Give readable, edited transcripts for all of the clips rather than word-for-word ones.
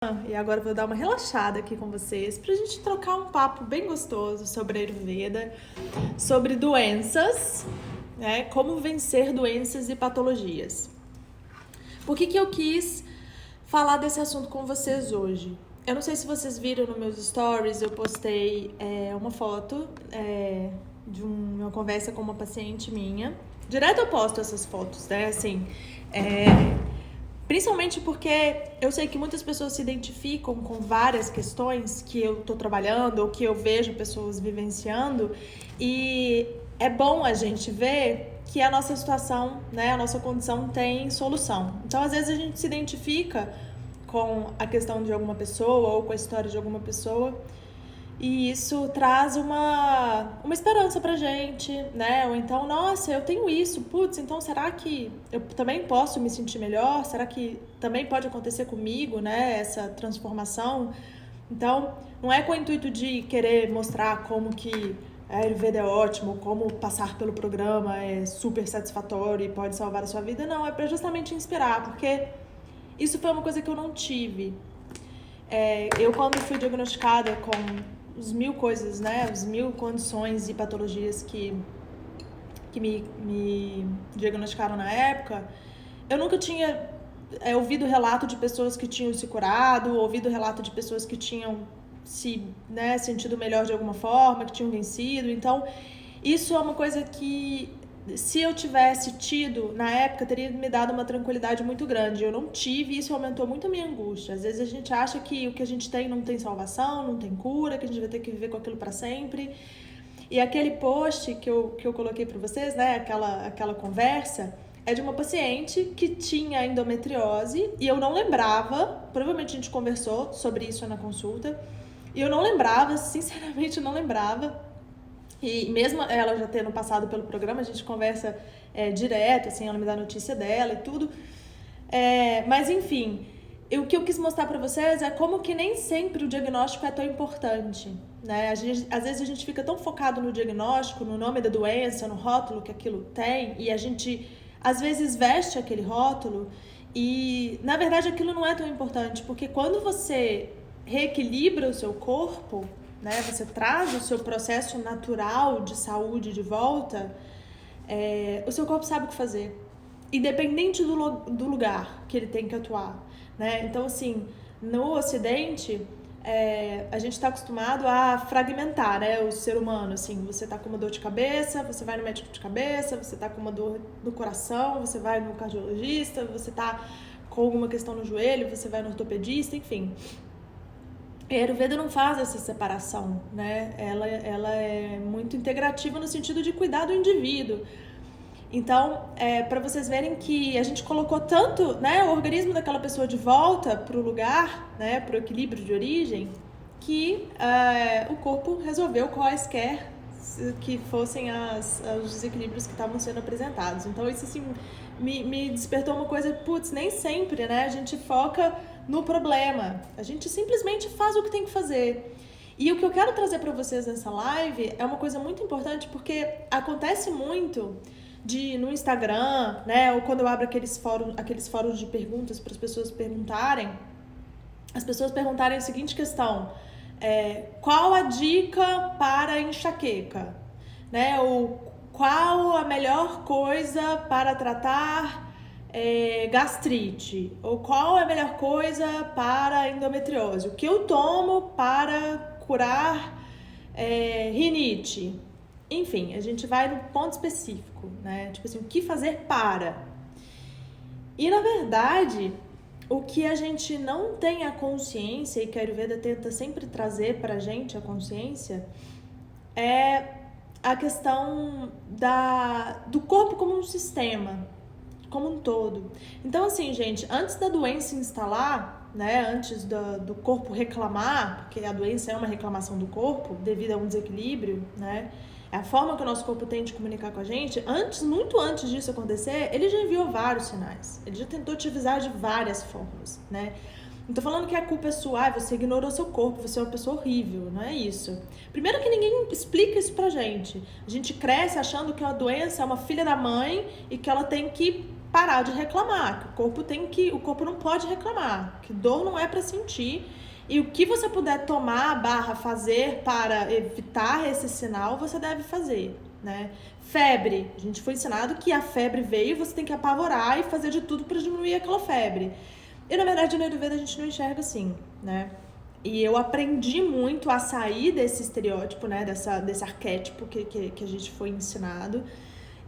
E agora eu vou dar uma relaxada aqui com vocês pra gente trocar um papo bem gostoso sobre Ayurveda, sobre doenças, né? Como vencer doenças e patologias. Por que eu quis falar desse assunto com vocês hoje? Eu não sei se vocês viram nos meus stories, eu postei uma foto de uma conversa com uma paciente minha. Direto eu posto essas fotos, né? Assim, principalmente porque eu sei que muitas pessoas se identificam com várias questões que eu tô trabalhando ou que eu vejo pessoas vivenciando, e é bom a gente ver que a nossa situação, né, a nossa condição tem solução. Então, às vezes a gente se identifica com a questão de alguma pessoa ou com a história de alguma pessoa, e isso traz uma esperança pra gente, né? Ou então, nossa, eu tenho isso, putz, então será que eu também posso me sentir melhor? Será que também pode acontecer comigo, né? Essa transformação. Então, não é com o intuito de querer mostrar como que a Ayurveda é ótimo, como passar pelo programa é super satisfatório e pode salvar a sua vida. Não, é pra justamente inspirar, porque isso foi uma coisa que eu não tive. Eu, quando fui diagnosticada com os 1000 coisas, né, as 1000 condições e patologias que me diagnosticaram na época, eu nunca tinha ouvido relato de pessoas que tinham se curado, ouvido relato de pessoas que tinham sentido melhor de alguma forma, que tinham vencido. Então, isso é uma coisa que, se eu tivesse tido na época, teria me dado uma tranquilidade muito grande. Eu não tive, e isso aumentou muito a minha angústia. Às vezes a gente acha que o que a gente tem não tem salvação, não tem cura, que a gente vai ter que viver com aquilo para sempre. E aquele post que eu coloquei para vocês, né, aquela conversa, é de uma paciente que tinha endometriose e eu não lembrava, provavelmente a gente conversou sobre isso na consulta, e eu não lembrava, sinceramente não lembrava. E mesmo ela já tendo passado pelo programa, a gente conversa direto, assim, ela me dá notícia dela e tudo. Mas enfim, o que eu quis mostrar pra vocês é como que nem sempre o diagnóstico é tão importante, né? Às vezes a gente fica tão focado no diagnóstico, no nome da doença, no rótulo que aquilo tem, e a gente às vezes veste aquele rótulo e, na verdade, aquilo não é tão importante, porque quando você reequilibra o seu corpo, né, você traz o seu processo natural de saúde de volta, o seu corpo sabe o que fazer, independente do lugar que ele tem que atuar, né? Então, assim, no Ocidente, a gente está acostumado a fragmentar, né, o ser humano. Assim, você tá com uma dor de cabeça, você vai no médico de cabeça, você tá com uma dor no coração, você vai no cardiologista, você tá com alguma questão no joelho, você vai no ortopedista, enfim. A Ayurveda não faz essa separação, né? Ela é muito integrativa no sentido de cuidar do indivíduo. Então, para vocês verem que a gente colocou tanto, né, o organismo daquela pessoa de volta para o lugar, né, para o equilíbrio de origem, que o corpo resolveu quaisquer que fossem os desequilíbrios que estavam sendo apresentados. Então, isso assim, me despertou uma coisa, putz, nem sempre, né, a gente foca no problema, a gente simplesmente faz o que tem que fazer. E o que eu quero trazer para vocês nessa live é uma coisa muito importante, porque acontece muito no Instagram, né, ou quando eu abro aqueles fóruns de perguntas para as pessoas perguntarem a seguinte questão: qual a dica para enxaqueca, né, ou qual a melhor coisa para tratar gastrite, ou qual é a melhor coisa para endometriose, o que eu tomo para curar rinite. Enfim, a gente vai no ponto específico, né? Tipo assim, o que fazer para? E, na verdade, o que a gente não tem a consciência, e que a Ayurveda tenta sempre trazer pra gente a consciência, é a questão do corpo como um sistema, como um todo. Então, assim, gente, antes da doença instalar, né, antes do corpo reclamar, porque a doença é uma reclamação do corpo devido a um desequilíbrio, né, é a forma que o nosso corpo tem de comunicar com a gente, muito antes disso acontecer, ele já enviou vários sinais, ele já tentou te avisar de várias formas, né. Não tô falando que a culpa é sua, você ignorou seu corpo, você é uma pessoa horrível, não é isso. Primeiro que ninguém explica isso pra gente. A gente cresce achando que a doença é uma filha da mãe e que ela tem que parar de reclamar, que o corpo não pode reclamar, que dor não é para sentir, e o que você puder tomar / fazer para evitar esse sinal, você deve fazer, né? Febre, a gente foi ensinado que a febre veio, você tem que apavorar e fazer de tudo para diminuir aquela febre. E na verdade no Ayurveda a gente não enxerga assim, né? E eu aprendi muito a sair desse estereótipo, né? Desse arquétipo que a gente foi ensinado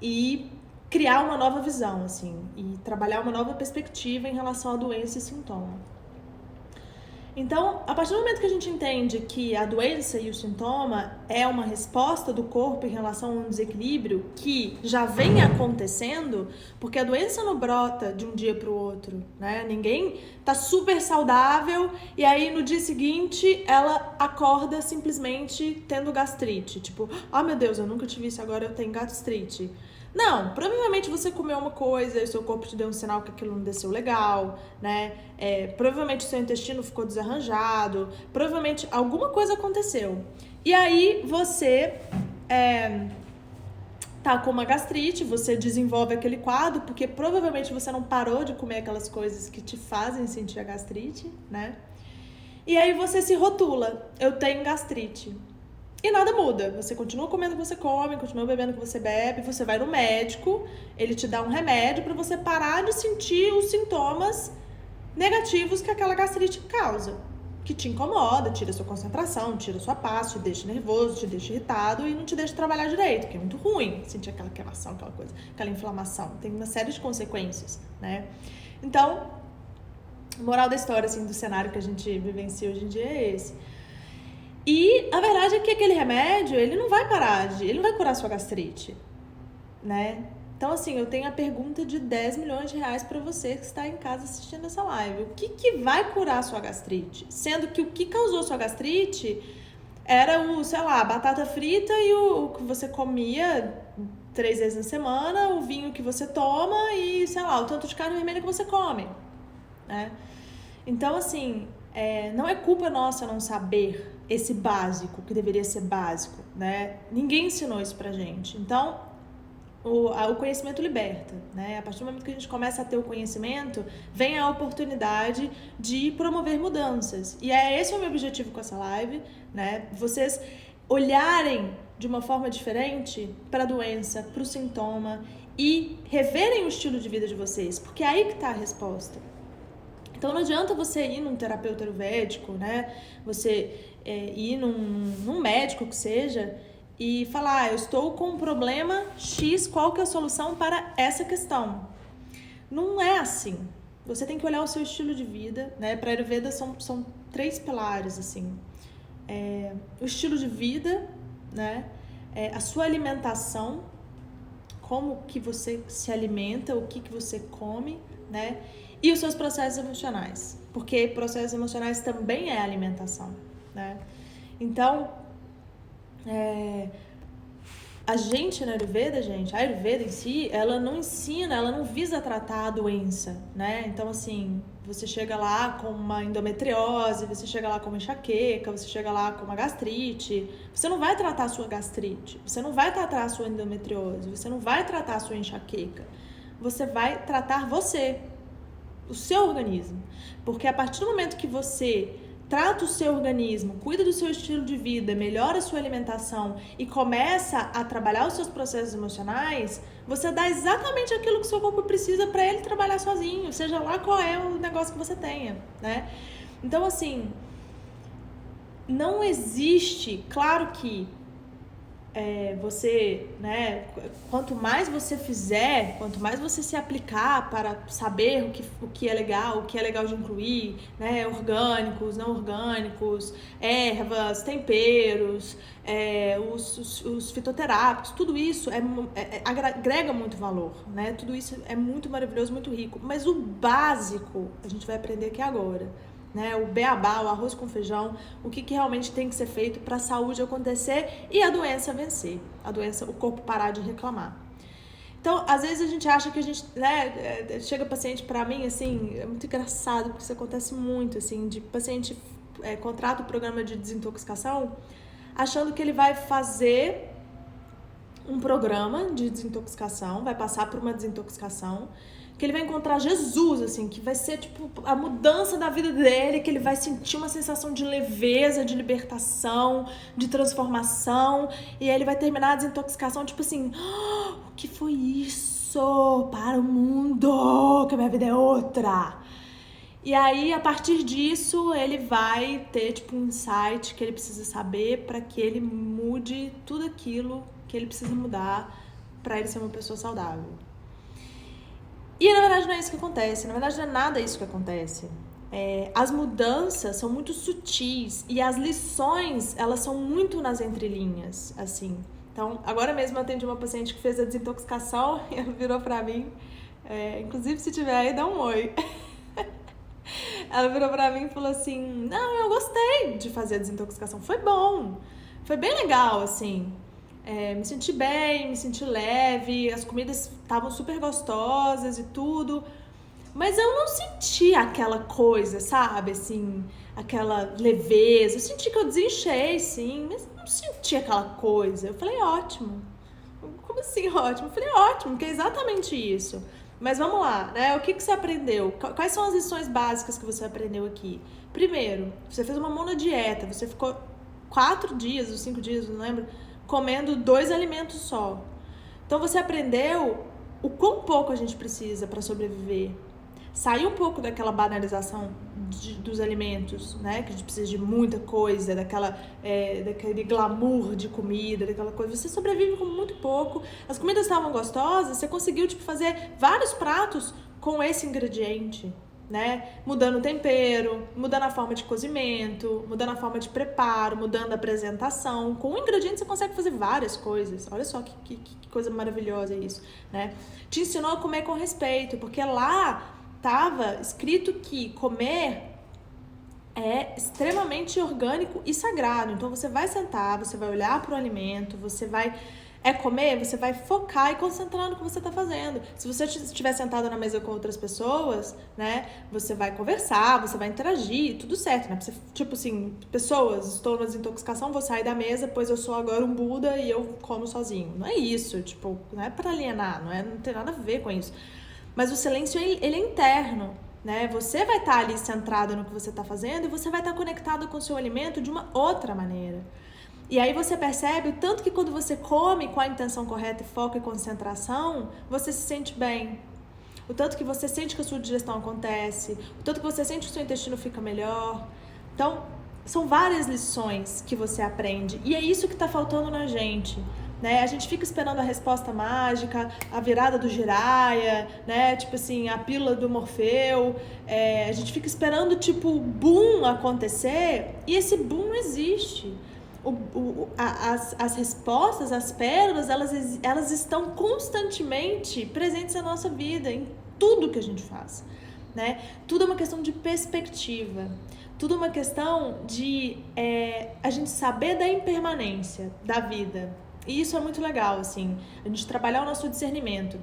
e criar uma nova visão, assim, e trabalhar uma nova perspectiva em relação à doença e sintoma. Então, a partir do momento que a gente entende que a doença e o sintoma é uma resposta do corpo em relação a um desequilíbrio que já vem acontecendo, porque a doença não brota de um dia para o outro, né? Ninguém tá super saudável e aí no dia seguinte ela acorda simplesmente tendo gastrite. Tipo, meu Deus, eu nunca tive isso, agora eu tenho gastrite. Não, provavelmente você comeu uma coisa e o seu corpo te deu um sinal que aquilo não desceu legal, né? Provavelmente o seu intestino ficou desarranjado, provavelmente alguma coisa aconteceu. E aí você tá com uma gastrite, você desenvolve aquele quadro, porque provavelmente você não parou de comer aquelas coisas que te fazem sentir a gastrite, né? E aí você se rotula, eu tenho gastrite. E nada muda, você continua comendo o que você come, continua bebendo o que você bebe, você vai no médico, ele te dá um remédio para você parar de sentir os sintomas negativos que aquela gastrite causa, que te incomoda, tira sua concentração, tira sua paz, te deixa nervoso, te deixa irritado e não te deixa trabalhar direito, que é muito ruim sentir aquela queimação, aquela coisa, aquela inflamação, tem uma série de consequências, né? Então, moral da história, assim, do cenário que a gente vivencia hoje em dia é esse. E a verdade é que aquele remédio, ele não vai ele não vai curar sua gastrite, né? Então, assim, eu tenho a pergunta de 10 milhões de reais para você que está em casa assistindo essa live. O que vai curar sua gastrite? Sendo que o que causou sua gastrite era a batata frita e o que você comia 3 vezes na semana, o vinho que você toma e, o tanto de carne vermelha que você come, né? Então, assim, não é culpa nossa não saber esse básico, que deveria ser básico, né? Ninguém ensinou isso pra gente. Então, o conhecimento liberta, né? A partir do momento que a gente começa a ter o conhecimento, vem a oportunidade de promover mudanças. E esse é o meu objetivo com essa live, né? Vocês olharem de uma forma diferente para a doença, para o sintoma e reverem o estilo de vida de vocês, porque é aí que está a resposta. Então não adianta você ir num terapeuta ayurvédico, né? Você ir num médico que seja e falar, eu estou com um problema X, qual que é a solução para essa questão? Não é assim. Você tem que olhar o seu estilo de vida, né? Para Ayurveda são 3 pilares, assim. O estilo de vida, né? A sua alimentação, como que você se alimenta, o que você come, né? E os seus processos emocionais, porque processos emocionais também é alimentação, né? Então, a gente na Ayurveda, a Ayurveda em si, ela não ensina, ela não visa tratar a doença, né? Então, assim, você chega lá com uma endometriose, você chega lá com uma enxaqueca, você chega lá com uma gastrite, você não vai tratar a sua gastrite, você não vai tratar a sua endometriose, você não vai tratar a sua enxaqueca, você vai tratar você, o seu organismo, porque a partir do momento que você trata o seu organismo, cuida do seu estilo de vida, melhora a sua alimentação e começa a trabalhar os seus processos emocionais, você dá exatamente aquilo que o seu corpo precisa para ele trabalhar sozinho, seja lá qual é o negócio que você tenha, né? Então, assim, não existe, claro que você, né, quanto mais você fizer, quanto mais você se aplicar para saber o que é legal de incluir, né, orgânicos, não orgânicos, ervas, temperos, os fitoterápicos, tudo isso agrega muito valor, né, tudo isso é muito maravilhoso, muito rico, mas o básico a gente vai aprender aqui agora, né, o beabá, o arroz com feijão, o que realmente tem que ser feito para a saúde acontecer e a doença vencer, o corpo parar de reclamar. Então, às vezes a gente acha que a gente, né, chega paciente para mim, assim, é muito engraçado, porque isso acontece muito, assim, de paciente contrata o programa de desintoxicação, achando que ele vai fazer um programa de desintoxicação, vai passar por uma desintoxicação, que ele vai encontrar Jesus, assim, que vai ser, tipo, a mudança da vida dele, que ele vai sentir uma sensação de leveza, de libertação, de transformação, e aí ele vai terminar a desintoxicação, tipo assim, o que foi isso? Para o mundo, que a minha vida é outra. E aí, a partir disso, ele vai ter, tipo, um insight que ele precisa saber para que ele mude tudo aquilo que ele precisa mudar para ele ser uma pessoa saudável. E, na verdade, não é isso que acontece. Na verdade, não é nada isso que acontece. As mudanças são muito sutis e as lições, elas são muito nas entrelinhas, assim. Então, agora mesmo eu atendi uma paciente que fez a desintoxicação e ela virou pra mim, inclusive se tiver aí, dá um oi. Ela virou pra mim e falou assim, não, eu gostei de fazer a desintoxicação, foi bom, foi bem legal, assim. Me senti bem, me senti leve, as comidas estavam super gostosas e tudo, mas eu não senti aquela coisa, sabe, assim, aquela leveza. Eu senti que eu desinchei, sim, mas não senti aquela coisa. Eu falei, ótimo. Como assim ótimo? Eu falei, ótimo, que é exatamente isso. Mas vamos lá, né? O que você aprendeu? Quais são as lições básicas que você aprendeu aqui? Primeiro, você fez uma monodieta, você ficou 4 dias ou 5 dias, não lembro, comendo 2 alimentos só. Então você aprendeu o quão pouco a gente precisa para sobreviver. Sair um pouco daquela banalização dos alimentos, né? Que a gente precisa de muita coisa, daquele glamour de comida, daquela coisa. Você sobrevive com muito pouco. As comidas estavam gostosas, você conseguiu, tipo, fazer vários pratos com esse ingrediente, né? Mudando o tempero, mudando a forma de cozimento, mudando a forma de preparo, mudando a apresentação. Com um ingrediente você consegue fazer várias coisas. Olha só que coisa maravilhosa isso, né? Te ensinou a comer com respeito, porque lá estava escrito que comer é extremamente orgânico e sagrado. Então você vai sentar, você vai olhar para o alimento, você vai comer, você vai focar e concentrar no que você está fazendo. Se você estiver sentado na mesa com outras pessoas, né, você vai conversar, você vai interagir, tudo certo, né? Você, tipo assim, pessoas, estou na desintoxicação, vou sair da mesa, pois eu sou agora um Buda e eu como sozinho. Não é isso, tipo, não é para alienar, não tem nada a ver com isso. Mas o silêncio, ele é interno, né? Você vai estar ali centrado no que você está fazendo e você vai estar conectado com o seu alimento de uma outra maneira. E aí você percebe o tanto que quando você come com a intenção correta, foco e concentração, você se sente bem. O tanto que você sente que a sua digestão acontece, o tanto que você sente que o seu intestino fica melhor. Então, são várias lições que você aprende e é isso que está faltando na gente. Né? A gente fica esperando a resposta mágica, a virada do Jiraya, né? Tipo assim, a pílula do Morfeu. A gente fica esperando, tipo, o boom acontecer e esse boom não existe. As respostas, as pérolas, elas estão constantemente presentes na nossa vida, em tudo que a gente faz. Né? Tudo é uma questão de perspectiva. Tudo é uma questão de a gente saber da impermanência da vida. E isso é muito legal, assim, a gente trabalhar o nosso discernimento.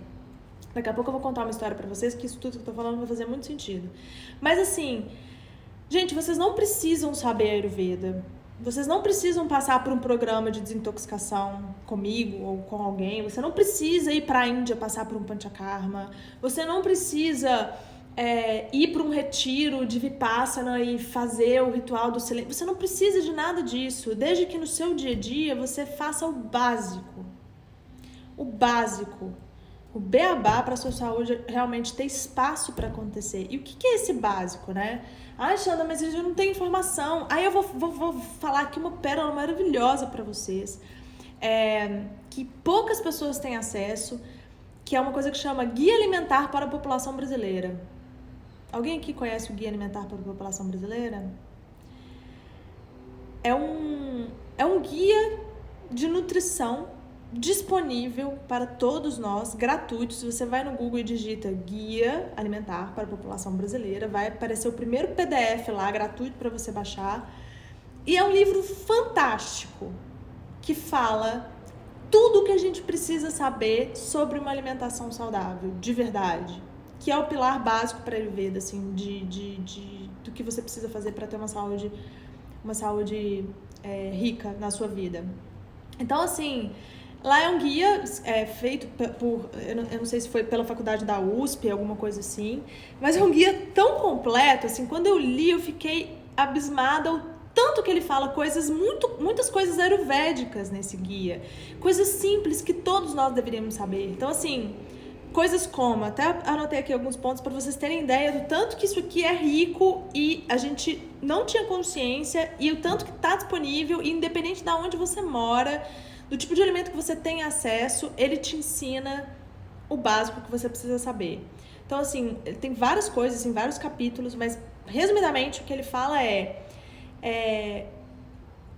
Daqui a pouco eu vou contar uma história pra vocês, que isso tudo que eu tô falando vai fazer muito sentido. Mas assim, gente, vocês não precisam saber Ayurveda. Vocês não precisam passar por um programa de desintoxicação comigo ou com alguém. Você não precisa ir pra Índia passar por um Panchakarma. Você não precisa ir para um retiro de Vipassana e fazer o ritual do silêncio. Você não precisa de nada disso, desde que no seu dia a dia você faça o básico. O básico. O beabá para a sua saúde realmente ter espaço para acontecer. E o que é esse básico, né? Ah, Xanda, mas eu não tenho informação. Aí eu vou falar aqui uma pérola maravilhosa para vocês, que poucas pessoas têm acesso, que é uma coisa que chama Guia Alimentar para a População Brasileira. Alguém aqui conhece o Guia Alimentar para a População Brasileira? É um guia de nutrição disponível para todos nós, gratuito. Se você vai no Google e digita Guia Alimentar para a População Brasileira, vai aparecer o primeiro PDF lá, gratuito para você baixar. E é um livro fantástico, que fala tudo o que a gente precisa saber sobre uma alimentação saudável, de verdade. Que é o pilar básico para a Ayurveda, assim, do que você precisa fazer para ter uma saúde rica na sua vida. Então, assim, Lá é um guia feito por, eu não sei se foi pela faculdade da USP, alguma coisa assim, mas é um guia tão completo, assim, quando eu li eu fiquei abismada o tanto que ele fala muitas coisas ayurvédicas nesse guia, coisas simples que todos nós deveríamos saber. Então, assim, coisas como, até anotei aqui alguns pontos para vocês terem ideia do tanto que isso aqui é rico e a gente não tinha consciência, e o tanto que está disponível, e independente de onde você mora, do tipo de alimento que você tem acesso, ele te ensina o básico que você precisa saber. Então, assim, ele tem várias coisas, em vários capítulos, mas resumidamente o que ele fala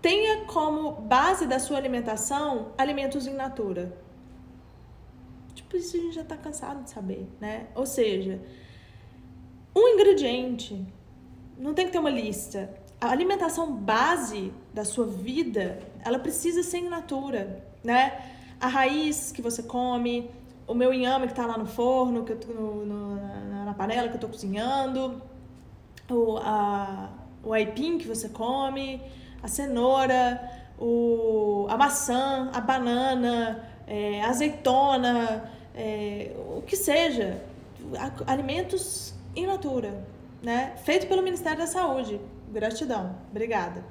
tenha como base da sua alimentação alimentos in natura. Tipo, isso a gente já tá cansado de saber, né? Ou seja, um ingrediente, não tem que ter uma lista. A alimentação base da sua vida, ela precisa ser in natura, né? A raiz que você come, o meu inhame que tá lá no forno, que eu tô na panela que eu tô cozinhando, o aipim que você come, a cenoura, a maçã, a banana, a azeitona, o que seja, alimentos in natura, né? Feito pelo Ministério da Saúde. Gratidão, obrigada.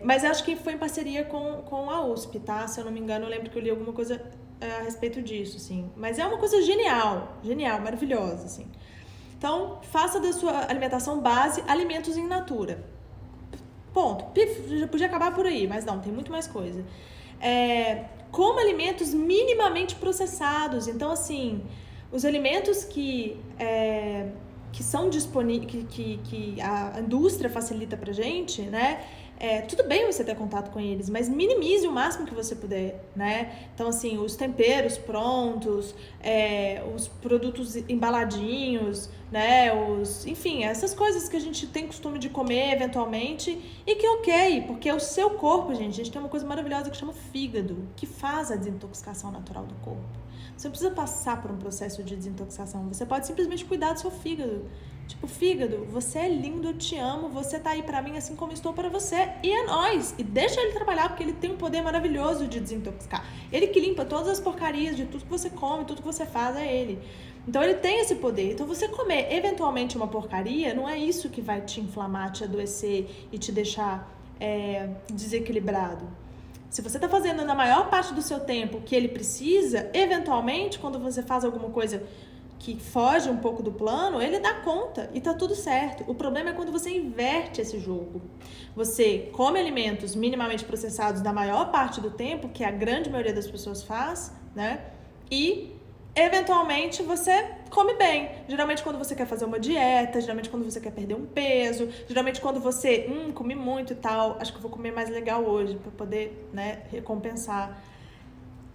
Mas acho que foi em parceria com a USP, tá? Se eu não me engano, eu lembro que eu li alguma coisa a respeito disso, assim. Mas é uma coisa genial, maravilhosa, assim. Então, faça da sua alimentação base alimentos in natura. Ponto. Já podia acabar por aí, mas não, tem muito mais coisa. Coma alimentos minimamente processados. Então, assim, os alimentos que são disponíveis, que a indústria facilita pra gente, né? Tudo bem você ter contato com eles, mas minimize o máximo que você puder, né? Então, assim, os temperos prontos, os produtos embaladinhos, né? Enfim, essas coisas que a gente tem costume de comer eventualmente e que ok, porque o seu corpo, gente, a gente tem uma coisa maravilhosa que chama fígado, que faz a desintoxicação natural do corpo. Você não precisa passar por um processo de desintoxicação, você pode simplesmente cuidar do seu fígado. Tipo, fígado, você é lindo, eu te amo, você tá aí pra mim assim como eu estou para você, e é nóis. E deixa ele trabalhar, porque ele tem um poder maravilhoso de desintoxicar. Ele que limpa todas as porcarias de tudo que você come, tudo que você faz, é ele. Então ele tem esse poder. Então você comer eventualmente uma porcaria, não é isso que vai te inflamar, te adoecer e te deixar desequilibrado. Se você tá fazendo na maior parte do seu tempo o que ele precisa, eventualmente, quando você faz alguma coisa que foge um pouco do plano, ele dá conta e tá tudo certo. O problema é quando você inverte esse jogo. Você come alimentos minimamente processados da maior parte do tempo, que a grande maioria das pessoas faz, né? E, eventualmente, você come bem. Geralmente quando você quer fazer uma dieta, geralmente quando você quer perder um peso, geralmente quando você, comi muito e tal, acho que eu vou comer mais legal hoje para poder, né, recompensar.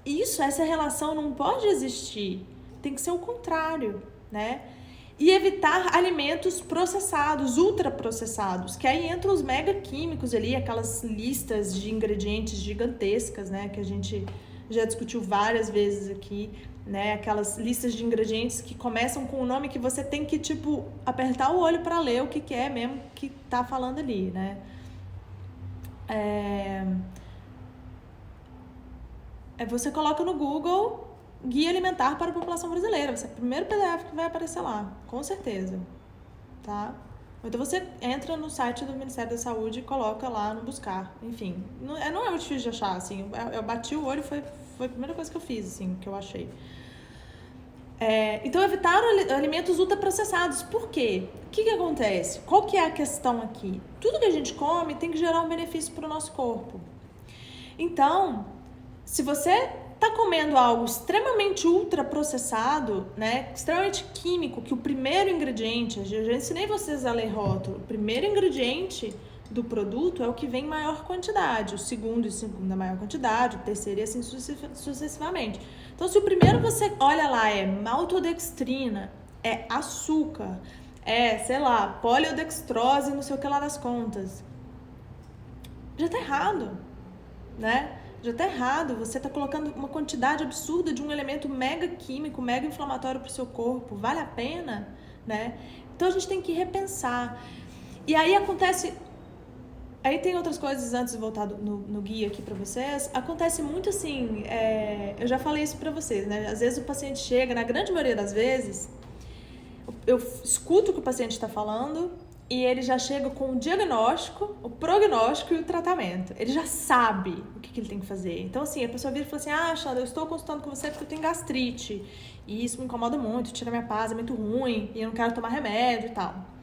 Essa relação não pode existir. Tem que ser o contrário, né? E evitar alimentos processados, ultraprocessados, que aí entram os mega químicos ali, aquelas listas de ingredientes gigantescas, né? Que a gente já discutiu várias vezes aqui, né? Aquelas listas de ingredientes que começam com um nome que você tem que, tipo, apertar o olho para ler o que é mesmo que tá falando ali, né? Você coloca no Google Guia Alimentar para a População Brasileira. Vai ser o primeiro PDF que vai aparecer lá, com certeza, tá? Então você entra no site do Ministério da Saúde e coloca lá no buscar. Enfim, não é muito difícil de achar, assim. Eu bati o olho, foi a primeira coisa que eu fiz, assim, que eu achei. Então, evitar alimentos ultraprocessados. Por quê? O que acontece? Qual que é a questão aqui? Tudo que a gente come tem que gerar um benefício para o nosso corpo. Então, se você tá comendo algo extremamente ultraprocessado, né, extremamente químico, que o primeiro ingrediente, eu já ensinei vocês a ler rótulo, o primeiro ingrediente do produto é o que vem em maior quantidade, o segundo na maior quantidade, o terceiro e assim sucessivamente. Então, se o primeiro você olha lá é maltodextrina, é açúcar, sei lá, poliodextrose, não sei o que lá das contas, já tá errado, né? Já tá errado, você tá colocando uma quantidade absurda de um elemento mega químico, mega inflamatório pro seu corpo, vale a pena, né? Então a gente tem que repensar. E aí acontece Aí tem outras coisas antes de voltar no guia aqui pra vocês. Acontece muito assim, eu já falei isso pra vocês, né? Às vezes o paciente chega, na grande maioria das vezes, eu escuto o que o paciente está falando e ele já chega com o diagnóstico, o prognóstico e o tratamento. Ele já sabe o que ele tem que fazer. Então, assim, a pessoa vira e fala assim, Xanda, eu estou consultando com você porque eu tenho gastrite e isso me incomoda muito, tira minha paz, é muito ruim e eu não quero tomar remédio e tal.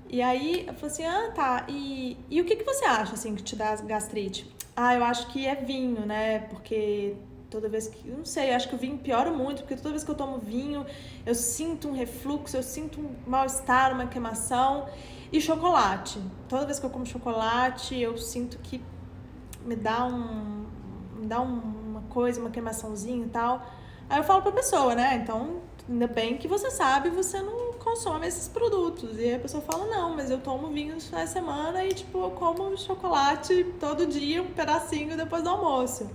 E aí, eu falei assim, tá, e o que você acha, assim, que te dá gastrite? Eu acho que é vinho, né, porque toda vez que, não sei, acho que o vinho piora muito, porque toda vez que eu tomo vinho, eu sinto um refluxo, eu sinto um mal-estar, uma queimação, e chocolate. Toda vez que eu como chocolate, eu sinto que me dá uma coisa, uma queimaçãozinha e tal. Aí eu falo pra pessoa, né, então, ainda bem que você sabe, você não consome esses produtos. E aí a pessoa fala, não, mas eu tomo vinho nos finais de semana e, tipo, eu como chocolate todo dia, um pedacinho depois do almoço.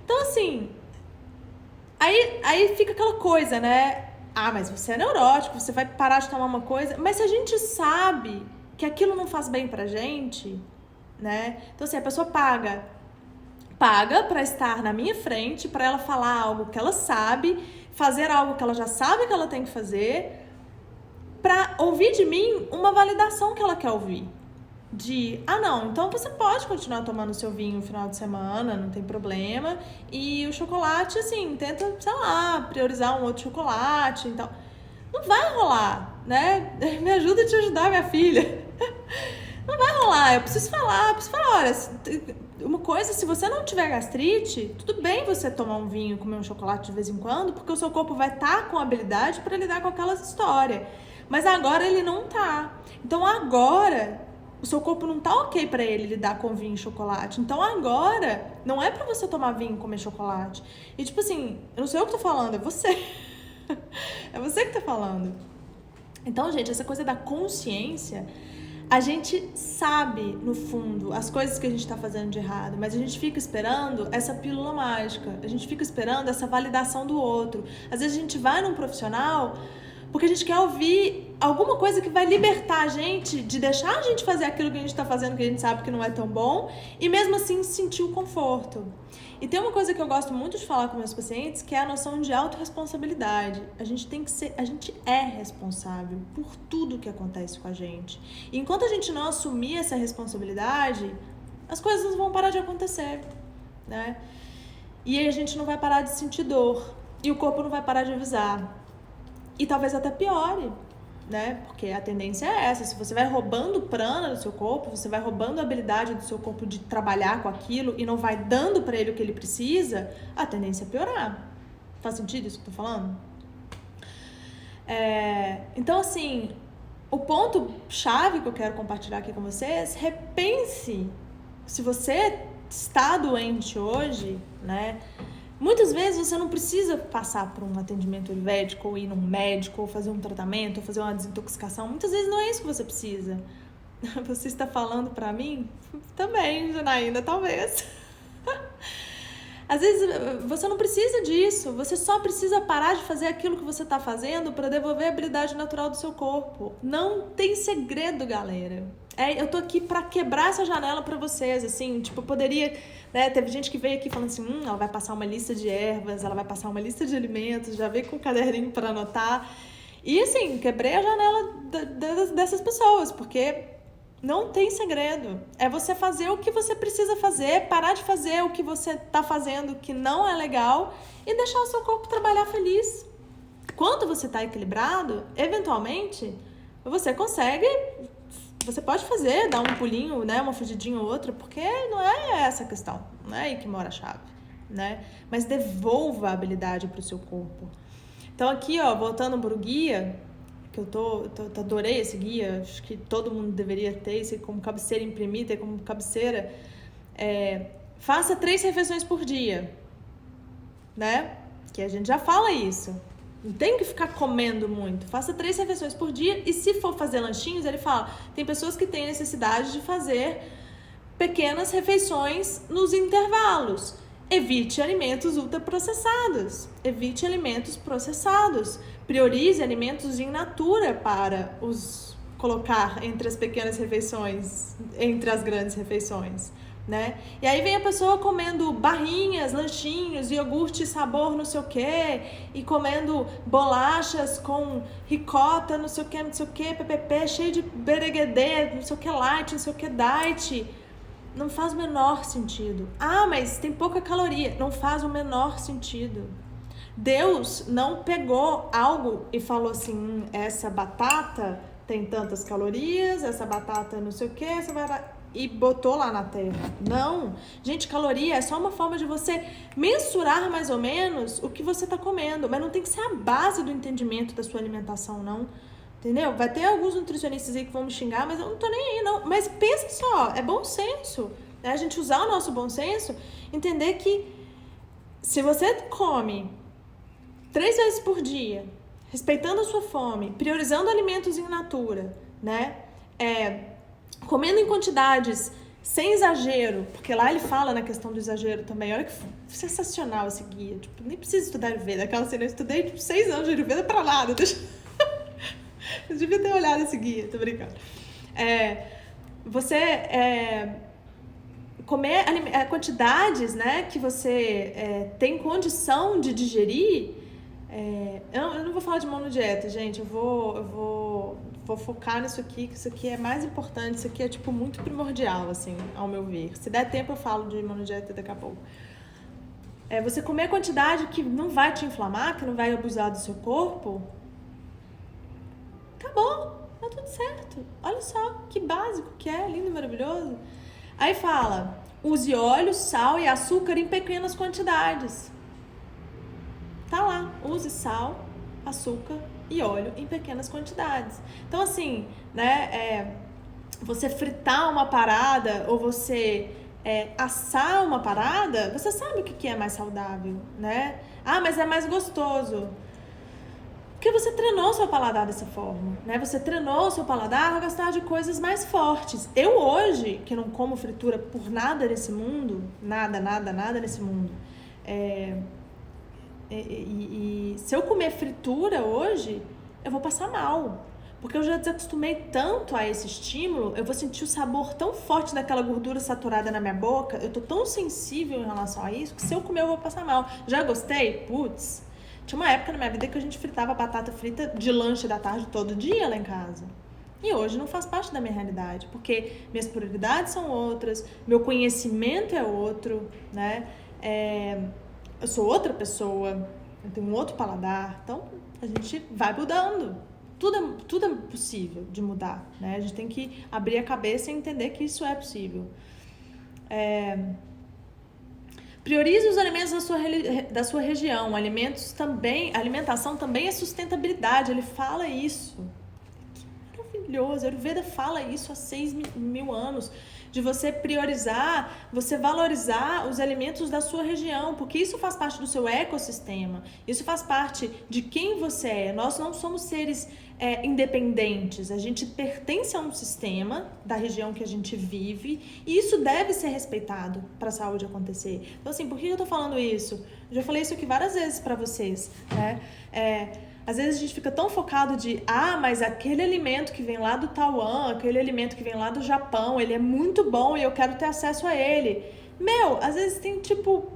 Então, assim, aí fica aquela coisa, né? Mas você é neurótico, você vai parar de tomar uma coisa. Mas se a gente sabe que aquilo não faz bem pra gente, né? Então, assim, a pessoa paga pra estar na minha frente, pra ela falar algo que ela sabe, fazer algo que ela já sabe que ela tem que fazer, pra ouvir de mim uma validação que ela quer ouvir. Não, então você pode continuar tomando seu vinho no final de semana, não tem problema. E o chocolate, assim, tenta, sei lá, priorizar um outro chocolate, então. Não vai rolar, né? Me ajuda a te ajudar, minha filha. Não vai rolar, eu preciso falar, olha, uma coisa, se você não tiver gastrite, tudo bem você tomar um vinho, comer um chocolate de vez em quando, porque o seu corpo vai estar com habilidade para lidar com aquelas histórias. Mas agora ele não tá. Então agora o seu corpo não tá ok pra ele lidar com vinho e chocolate. Então agora não é pra você tomar vinho e comer chocolate. E tipo assim, eu não sou eu que tô falando, é você. É você que tá falando. Então, gente, essa coisa da consciência, a gente sabe, no fundo, as coisas que a gente tá fazendo de errado, mas a gente fica esperando essa pílula mágica. A gente fica esperando essa validação do outro. Às vezes a gente vai num profissional porque a gente quer ouvir alguma coisa que vai libertar a gente de deixar a gente fazer aquilo que a gente está fazendo, que a gente sabe que não é tão bom, e mesmo assim sentir o conforto. E tem uma coisa que eu gosto muito de falar com meus pacientes, que é a noção de autorresponsabilidade. A gente é responsável por tudo que acontece com a gente. E enquanto a gente não assumir essa responsabilidade, as coisas não vão parar de acontecer, né? E aí a gente não vai parar de sentir dor, e o corpo não vai parar de avisar. E talvez até piore, né? Porque a tendência é essa. Se você vai roubando prana do seu corpo, você vai roubando a habilidade do seu corpo de trabalhar com aquilo e não vai dando pra ele o que ele precisa, a tendência é piorar. Faz sentido isso que eu tô falando? Então, assim, o ponto chave que eu quero compartilhar aqui com vocês, repense se você está doente hoje, né? Muitas vezes você não precisa passar por um atendimento ayurvédico, ou ir num médico, ou fazer um tratamento, ou fazer uma desintoxicação. Muitas vezes não é isso que você precisa. Você está falando pra mim? Também, Janaína, talvez. Às vezes você não precisa disso, você só precisa parar de fazer aquilo que você está fazendo para devolver a habilidade natural do seu corpo. Não tem segredo, galera. Eu tô aqui para quebrar essa janela para vocês, assim, tipo, eu poderia, né, teve gente que veio aqui falando assim, ela vai passar uma lista de ervas, ela vai passar uma lista de alimentos, já veio com um caderninho para anotar. E assim, quebrei a janela dessas pessoas, porque não tem segredo. É você fazer o que você precisa fazer, parar de fazer o que você tá fazendo que não é legal e deixar o seu corpo trabalhar feliz. Quando você tá equilibrado, eventualmente, você consegue, você pode fazer, dar um pulinho, né, uma fugidinha ou outra, porque não é essa a questão, não é aí que mora a chave, né? Mas devolva a habilidade pro seu corpo. Então aqui, ó, voltando pro guia, que eu adorei esse guia, acho que todo mundo deveria ter esse como cabeceira, imprimir, ter como cabeceira. Faça 3 refeições por dia, né? Que a gente já fala isso. Não tem que ficar comendo muito. Faça 3 refeições por dia e se for fazer lanchinhos, ele fala, tem pessoas que têm necessidade de fazer pequenas refeições nos intervalos. Evite alimentos ultraprocessados. Evite alimentos processados. Priorize alimentos in natura para os colocar entre as pequenas refeições, entre as grandes refeições, né? E aí vem a pessoa comendo barrinhas, lanchinhos, iogurte sabor não sei o quê, e comendo bolachas com ricota, não sei o quê, ppp, cheio de bereguedê, não sei o que light, não sei o que diet. Não faz o menor sentido. Ah, mas tem pouca caloria. Não faz o menor sentido. Deus não pegou algo e falou assim, essa batata tem tantas calorias, essa batata não sei o que, essa batata... e botou lá na terra. Não. Gente, caloria é só uma forma de você mensurar mais ou menos o que você está comendo, mas não tem que ser a base do entendimento da sua alimentação, não. Entendeu? Vai ter alguns nutricionistas aí que vão me xingar, mas eu não tô nem aí, não. Mas pensa só, é bom senso, né? A gente usar o nosso bom senso, entender que se você come 3 vezes por dia, respeitando a sua fome, priorizando alimentos in natura, né? Comendo em quantidades sem exagero, porque lá ele fala na questão do exagero também. Olha que sensacional esse guia. Tipo, nem precisa estudar Ayurveda. Aquela cena, eu estudei tipo, 6 anos de Ayurveda pra nada. Eu devia ter olhado esse guia, tô brincando. Comer quantidades, né, que você tem condição de digerir. Eu não vou falar de monodieta, gente. Eu vou focar nisso aqui, que isso aqui é mais importante. Isso aqui é, tipo, muito primordial, assim, ao meu ver. Se der tempo, eu falo de monodieta daqui a pouco. Você comer a quantidade que não vai te inflamar, que não vai abusar do seu corpo... Acabou, tá tudo certo. Olha só que básico que é, lindo, maravilhoso. Aí fala, use óleo, sal e açúcar em pequenas quantidades. Tá lá, use sal, açúcar e óleo em pequenas quantidades. Então assim, né, você fritar uma parada ou você assar uma parada, você sabe o que é mais saudável, né? Ah, mas é mais gostoso. Porque você treinou seu paladar dessa forma, né? Você treinou seu paladar a gostar de coisas mais fortes. Eu hoje, que não como fritura por nada nesse mundo, nada nesse mundo, se eu comer fritura hoje, eu vou passar mal. Porque eu já desacostumei tanto a esse estímulo, eu vou sentir o sabor tão forte daquela gordura saturada na minha boca, eu tô tão sensível em relação a isso, que se eu comer eu vou passar mal. Já gostei? Putz... Tinha uma época na minha vida que a gente fritava batata frita de lanche da tarde todo dia lá em casa. E hoje não faz parte da minha realidade, porque minhas prioridades são outras, meu conhecimento é outro, né? Eu sou outra pessoa, eu tenho um outro paladar, então a gente vai mudando. Tudo é possível de mudar, né? A gente tem que abrir a cabeça e entender que isso é possível. Priorize os alimentos da sua região. Alimentação também é sustentabilidade. Ele fala isso. Que maravilhoso. A Ayurveda fala isso há 6.000 anos. De você priorizar, você valorizar os alimentos da sua região. Porque isso faz parte do seu ecossistema. Isso faz parte de quem você é. Nós não somos seres independentes. A gente pertence a um sistema da região que a gente vive e isso deve ser respeitado para a saúde acontecer. Então, assim, por que eu tô falando isso? Eu já falei isso aqui várias vezes para vocês, né? Às vezes a gente fica tão focado mas aquele alimento que vem lá do Taiwan, aquele alimento que vem lá do Japão, ele é muito bom e eu quero ter acesso a ele. Às vezes tem, tipo...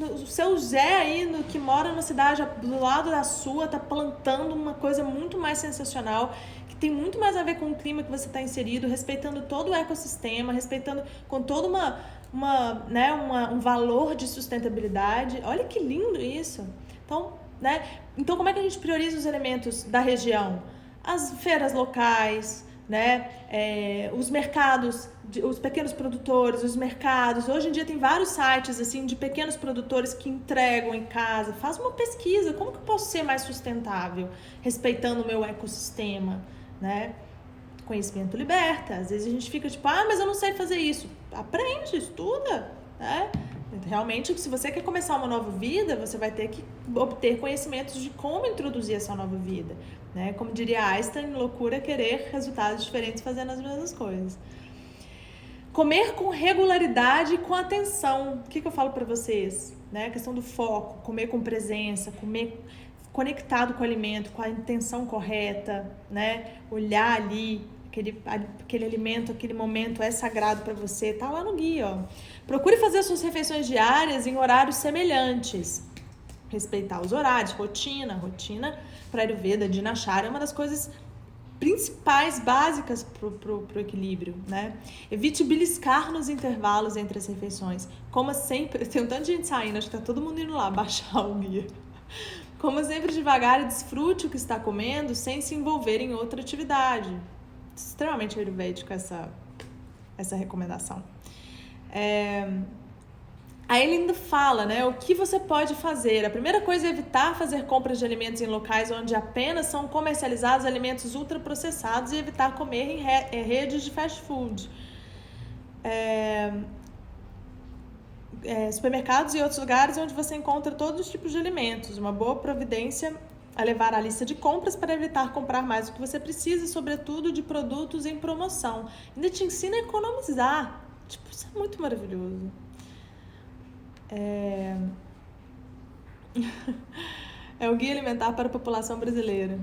O seu Zé aí, que mora na cidade do lado da sua, tá plantando uma coisa muito mais sensacional, que tem muito mais a ver com o clima que você está inserido, respeitando todo o ecossistema, respeitando com todo um valor de sustentabilidade. Olha que lindo isso! Então, como é que a gente prioriza os alimentos da região? As feiras locais, né? Os mercados, os pequenos produtores, os mercados. Hoje em dia tem vários sites assim de pequenos produtores que entregam em casa. Faz uma pesquisa, como que eu posso ser mais sustentável, respeitando o meu ecossistema, né? Conhecimento liberta. Às vezes a gente fica tipo, mas eu não sei fazer isso. Aprende, estuda, né? Realmente, se você quer começar uma nova vida, você vai ter que obter conhecimentos de como introduzir essa nova vida, né? Como diria Einstein, loucura é querer resultados diferentes fazendo as mesmas coisas. Comer com regularidade e com atenção. O que eu falo para vocês? Né? A questão do foco, comer com presença, comer conectado com o alimento, com a intenção correta, né? Olhar ali, aquele alimento, aquele momento é sagrado para você, tá lá no guia, ó. Procure fazer suas refeições diárias em horários semelhantes. Respeitar os horários, rotina para Ayurveda, Dinacharya, é uma das coisas principais, básicas pro equilíbrio, né? Evite beliscar nos intervalos entre as refeições. Coma sempre, tem um tanto de gente saindo, acho que tá todo mundo indo lá baixar o guia. Coma sempre devagar e desfrute o que está comendo sem se envolver em outra atividade. Extremamente ayurvédico essa recomendação. Aí ele ainda fala, né, o que você pode fazer. A primeira coisa é evitar fazer compras de alimentos em locais onde apenas são comercializados alimentos ultraprocessados e evitar comer em redes de fast food. Supermercados e outros lugares onde você encontra todos os tipos de alimentos. Uma boa providência é levar a lista de compras para evitar comprar mais do que você precisa, sobretudo de produtos em promoção. Ainda te ensina a economizar. Tipo, isso é muito maravilhoso. É o Guia Alimentar para a População Brasileira.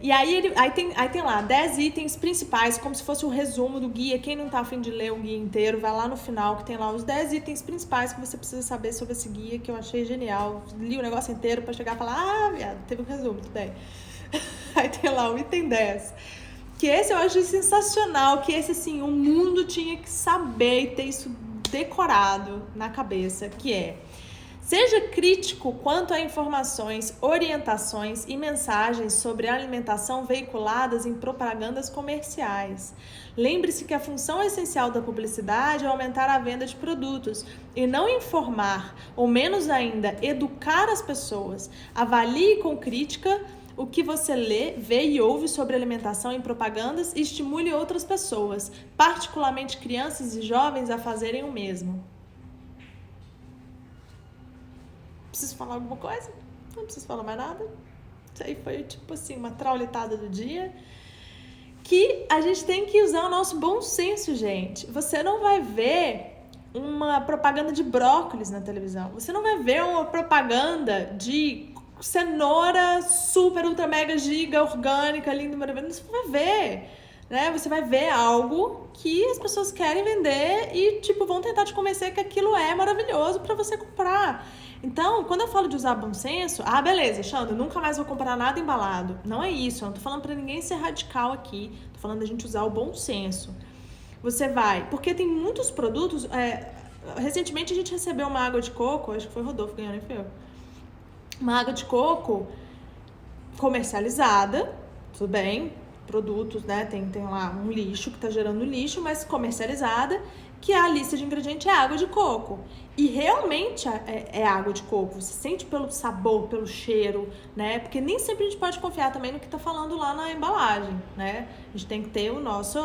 E aí tem lá 10 itens principais, como se fosse o resumo do guia. Quem não tá afim de ler o guia inteiro, vai lá no final, que tem lá os 10 itens principais que você precisa saber sobre esse guia, que eu achei genial. Li o negócio inteiro pra chegar e falar, viado, teve um resumo, tudo bem. Aí tem lá o item 10, que esse eu achei sensacional, que esse, assim, o mundo tinha que saber e ter isso decorado na cabeça, que é: seja crítico quanto a informações, orientações e mensagens sobre alimentação veiculadas em propagandas comerciais. Lembre-se que a função essencial da publicidade é aumentar a venda de produtos e não informar, ou menos ainda, educar as pessoas. Avalie com crítica o que você lê, vê e ouve sobre alimentação em propagandas e estimule outras pessoas, particularmente crianças e jovens, a fazerem o mesmo. Preciso falar alguma coisa? Não preciso falar mais nada. Isso aí foi, tipo assim, uma traulitada do dia. Que a gente tem que usar o nosso bom senso, gente. Você não vai ver uma propaganda de brócolis na televisão. Você não vai ver uma propaganda de cenoura super, ultra, mega, giga, orgânica, linda, maravilhosa. Você vai ver, né? Você vai ver algo que as pessoas querem vender e, tipo, vão tentar te convencer que aquilo é maravilhoso para você comprar. Então, quando eu falo de usar bom senso, beleza, Xandra, nunca mais vou comprar nada embalado. Não é isso, eu não tô falando pra ninguém ser radical aqui, tô falando da gente usar o bom senso. Você vai, porque tem muitos produtos, recentemente a gente recebeu uma água de coco, acho que foi o Rodolfo ganhando, nem foi eu. Uma água de coco comercializada, tudo bem, produtos, né, tem lá um lixo que tá gerando lixo, mas comercializada, que a lista de ingredientes é água de coco. E realmente é água de coco. Você sente pelo sabor, pelo cheiro, né? Porque nem sempre a gente pode confiar também no que tá falando lá na embalagem, né? A gente tem que ter o nosso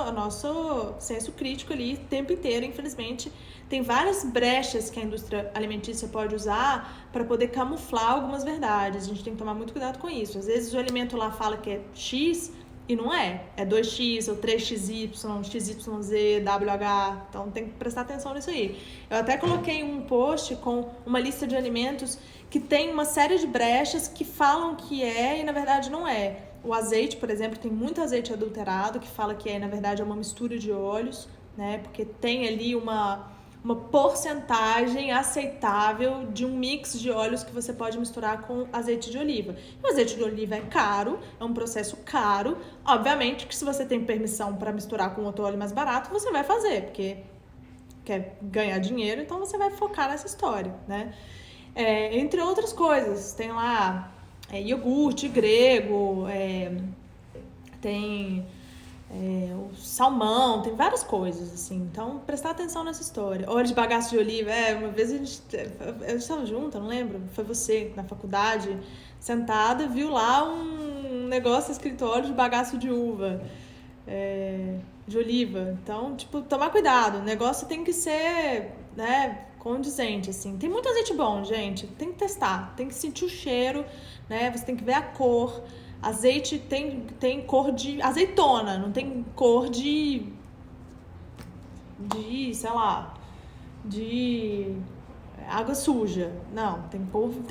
senso crítico ali o tempo inteiro. Infelizmente, tem várias brechas que a indústria alimentícia pode usar para poder camuflar algumas verdades. A gente tem que tomar muito cuidado com isso. Às vezes o alimento lá fala que é X, e não é 2x ou 3xy, xyz, WH, então tem que prestar atenção nisso aí. Eu até coloquei um post com uma lista de alimentos que tem uma série de brechas que falam que é e na verdade não é. O azeite, por exemplo, tem muito azeite adulterado que fala que na verdade é uma mistura de óleos, né? Porque tem ali uma porcentagem aceitável de um mix de óleos que você pode misturar com azeite de oliva. O azeite de oliva é caro, é um processo caro. Obviamente que se você tem permissão para misturar com outro óleo mais barato, você vai fazer, porque quer ganhar dinheiro, então você vai focar nessa história, né? Entre outras coisas, tem lá iogurte grego, tem... o salmão, tem várias coisas, assim. Então, prestar atenção nessa história. Óleo de bagaço de oliva, uma vez a gente estava junto, não lembro, foi você, na faculdade, sentada, viu lá um negócio escrito óleo de bagaço de uva, de oliva. Então, tipo, tomar cuidado, o negócio tem que ser, né, condizente, assim. Tem muito azeite bom, gente, tem que testar, tem que sentir o cheiro, né, você tem que ver a cor. Azeite tem cor de azeitona, não tem cor de sei lá, de água suja. Não, tem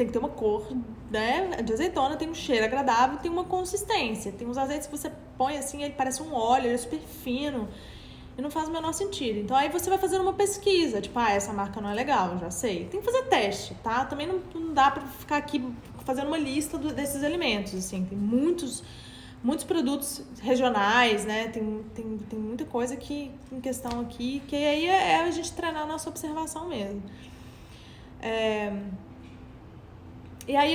que ter uma cor, né? De azeitona tem um cheiro agradável, tem uma consistência. Tem uns azeites que você põe assim, ele parece um óleo, ele é super fino. E não faz o menor sentido. Então aí você vai fazendo uma pesquisa, tipo, essa marca não é legal, já sei. Tem que fazer teste, tá? Também não dá pra ficar aqui fazendo uma lista desses alimentos, assim. Tem muitos produtos regionais, né? Tem muita coisa que, em questão aqui, que aí é a gente treinar a nossa observação mesmo. E aí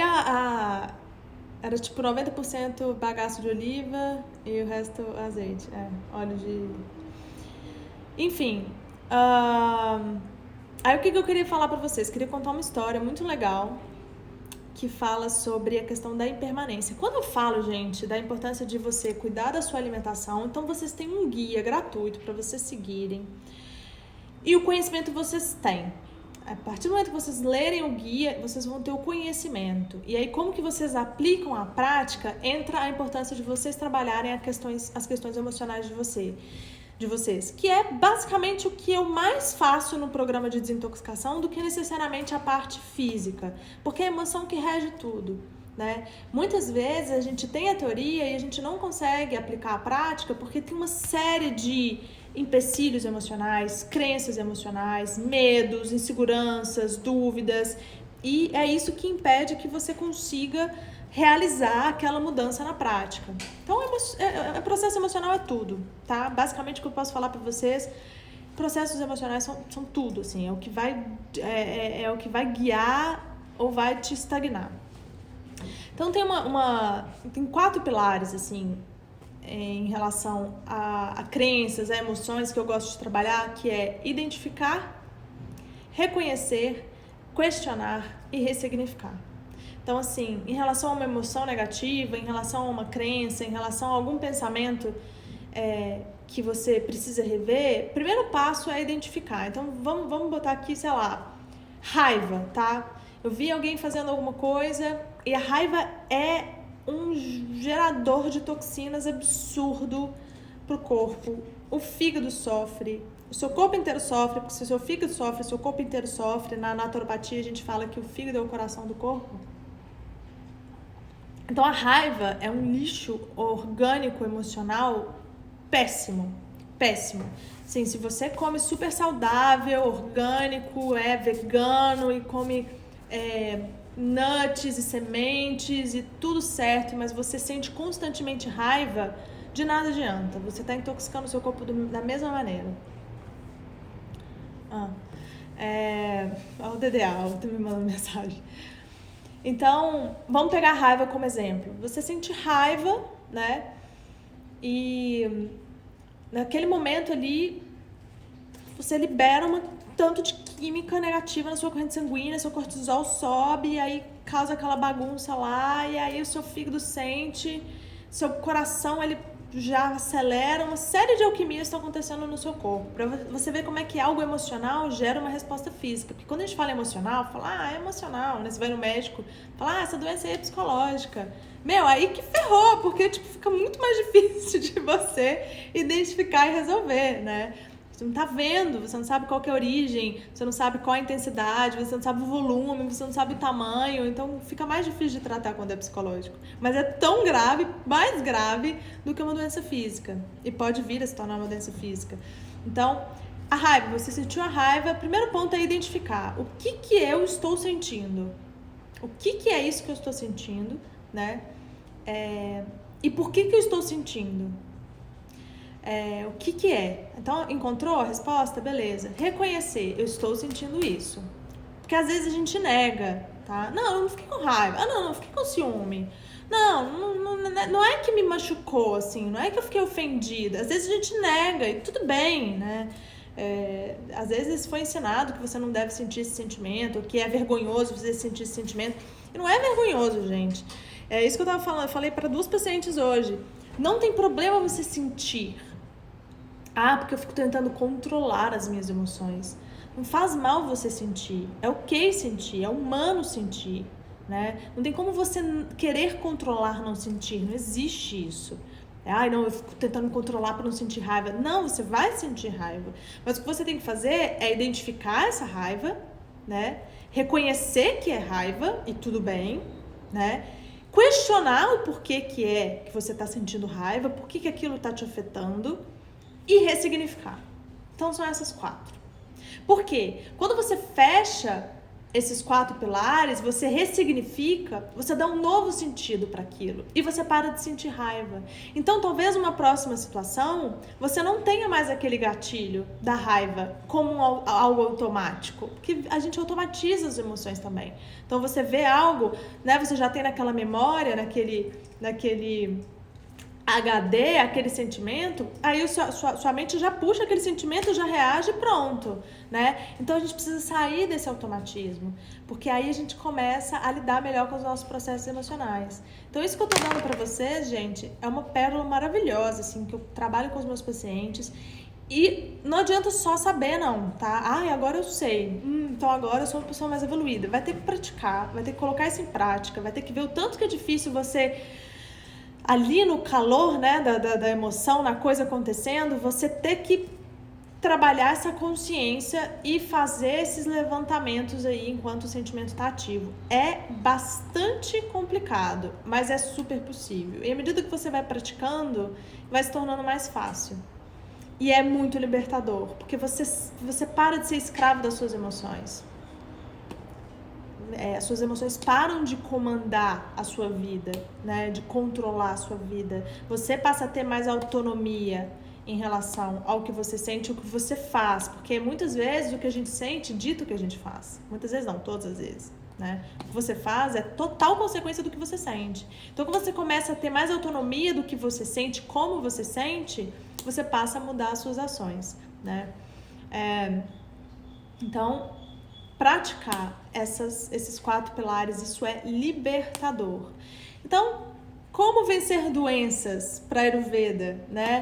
era tipo 90% bagaço de oliva e o resto azeite. Óleo de... Enfim, aí o que eu queria falar pra vocês? Queria contar uma história muito legal que fala sobre a questão da impermanência. Quando eu falo, gente, da importância de você cuidar da sua alimentação, então vocês têm um guia gratuito para vocês seguirem. E o conhecimento vocês têm. A partir do momento que vocês lerem o guia, vocês vão ter o conhecimento. E aí, como que vocês aplicam a prática, entra a importância de vocês trabalharem as questões emocionais de vocês, que é basicamente o que eu mais faço no programa de desintoxicação do que necessariamente a parte física, porque é a emoção que rege tudo, né? Muitas vezes a gente tem a teoria e a gente não consegue aplicar a prática porque tem uma série de empecilhos emocionais, crenças emocionais, medos, inseguranças, dúvidas, e é isso que impede que você consiga realizar aquela mudança na prática. Então, o processo emocional é tudo, tá? Basicamente, o que eu posso falar para vocês, processos emocionais são tudo, assim, é o que vai guiar ou vai te estagnar. Então, tem 4 pilares, assim, em relação a crenças, a emoções que eu gosto de trabalhar, que é identificar, reconhecer, questionar e ressignificar. Então, assim, em relação a uma emoção negativa, em relação a uma crença, em relação a algum pensamento que você precisa rever, o primeiro passo é identificar. Então, vamos botar aqui, sei lá, raiva, tá? Eu vi alguém fazendo alguma coisa e a raiva é um gerador de toxinas absurdo pro corpo. O fígado sofre, o seu corpo inteiro sofre, porque se o seu fígado sofre, o seu corpo inteiro sofre. Na naturopatia a gente fala que o fígado é o coração do corpo. Então a raiva é um lixo orgânico, emocional péssimo, péssimo. Sim, se você come super saudável, orgânico, é vegano e come nuts e sementes e tudo certo, mas você sente constantemente raiva, de nada adianta. Você está intoxicando o seu corpo da mesma maneira. O DDA, tá me mandando mensagem. Então, vamos pegar a raiva como exemplo. Você sente raiva, né? E naquele momento ali, você libera um tanto de química negativa na sua corrente sanguínea, seu cortisol sobe, e aí causa aquela bagunça lá, e aí o seu fígado sente, seu coração, ele já acelera, uma série de alquimias estão acontecendo no seu corpo. Pra você ver como é que algo emocional gera uma resposta física. Porque quando a gente fala emocional, fala, é emocional, né? Você vai no médico, fala, essa doença aí é psicológica. Meu, aí que ferrou, porque tipo, fica muito mais difícil de você identificar e resolver, né? Você não tá vendo, você não sabe qual que é a origem, você não sabe qual a intensidade, você não sabe o volume, você não sabe o tamanho, então fica mais difícil de tratar quando é psicológico. Mas é tão grave, mais grave do que uma doença física. E pode vir a se tornar uma doença física. Então, a raiva, você sentiu a raiva, o primeiro ponto é identificar o que eu estou sentindo. O que é isso que eu estou sentindo, né? E por que eu estou sentindo? O que é? Então, encontrou a resposta? Beleza. Reconhecer, eu estou sentindo isso. Porque às vezes a gente nega, tá? Não, eu não fiquei com raiva. Não, eu fiquei com ciúme. Não é que me machucou, assim, não é que eu fiquei ofendida. Às vezes a gente nega e tudo bem, né? Às vezes foi ensinado que você não deve sentir esse sentimento, ou que é vergonhoso você sentir esse sentimento. E não é vergonhoso, gente. É isso que eu tava falando. Eu falei para 2 pacientes hoje. Não tem problema você sentir. Porque eu fico tentando controlar as minhas emoções. Não faz mal você sentir. É ok sentir, é humano sentir, né? Não tem como você querer controlar não sentir. Não existe isso. Não, eu fico tentando controlar para não sentir raiva. Não, você vai sentir raiva. Mas o que você tem que fazer é identificar essa raiva, né? reconhecer que é raiva e tudo bem, né? Questionar o porquê que é que você está sentindo raiva, por que aquilo está te afetando e ressignificar. Então são essas 4. Por quê? Quando você fecha esses 4 pilares, você ressignifica, você dá um novo sentido para aquilo e você para de sentir raiva. Então, talvez uma próxima situação, você não tenha mais aquele gatilho da raiva como algo automático, porque a gente automatiza as emoções também. Então, você vê algo, né, você já tem naquela memória, naquele HD, aquele sentimento, aí sua mente já puxa aquele sentimento, já reage e pronto, né? Então a gente precisa sair desse automatismo, porque aí a gente começa a lidar melhor com os nossos processos emocionais. Então isso que eu tô dando pra vocês, gente, é uma pérola maravilhosa, assim, que eu trabalho com os meus pacientes. E não adianta só saber, não, tá? Agora eu sei. Então agora eu sou uma pessoa mais evoluída. Vai ter que praticar, vai ter que colocar isso em prática, vai ter que ver o tanto que é difícil você... ali no calor, né, da emoção, na coisa acontecendo, você ter que trabalhar essa consciência e fazer esses levantamentos aí enquanto o sentimento está ativo. É bastante complicado, mas é super possível. E à medida que você vai praticando, vai se tornando mais fácil. E é muito libertador, porque você para de ser escravo das suas emoções. As suas emoções param de comandar a sua vida, né? De controlar a sua vida. Você passa a ter mais autonomia em relação ao que você sente e o que você faz. Porque muitas vezes o que a gente sente dita o que a gente faz. Muitas vezes não, todas as vezes, né? O que você faz é total consequência do que você sente. Então, quando você começa a ter mais autonomia do que você sente, como você sente, você passa a mudar as suas ações, né? Então... praticar esses 4 pilares, isso é libertador. Então, como vencer doenças para Ayurveda, né?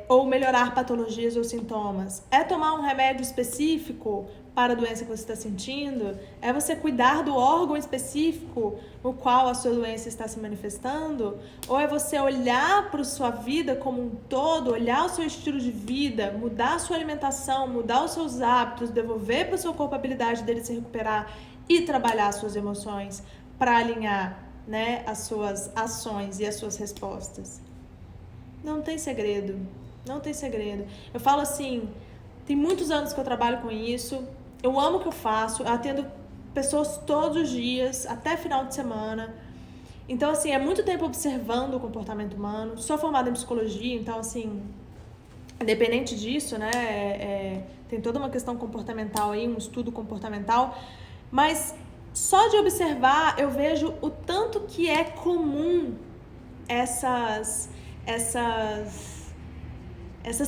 Ou melhorar patologias ou sintomas? É tomar um remédio específico para a doença que você está sentindo? É você cuidar do órgão específico no qual a sua doença está se manifestando? Ou é você olhar para a sua vida como um todo, olhar o seu estilo de vida, mudar a sua alimentação, mudar os seus hábitos, devolver para o seu corpo a habilidade dele se recuperar e trabalhar as suas emoções para alinhar, né, as suas ações e as suas respostas? Não tem segredo, não tem segredo. Eu falo assim, tem muitos anos que eu trabalho com isso, eu amo o que eu faço, eu atendo pessoas todos os dias, até final de semana. Então, assim, é muito tempo observando o comportamento humano. Sou formada em psicologia, então, assim, independente disso, né, tem toda uma questão comportamental aí, um estudo comportamental, mas só de observar eu vejo o tanto que é comum essas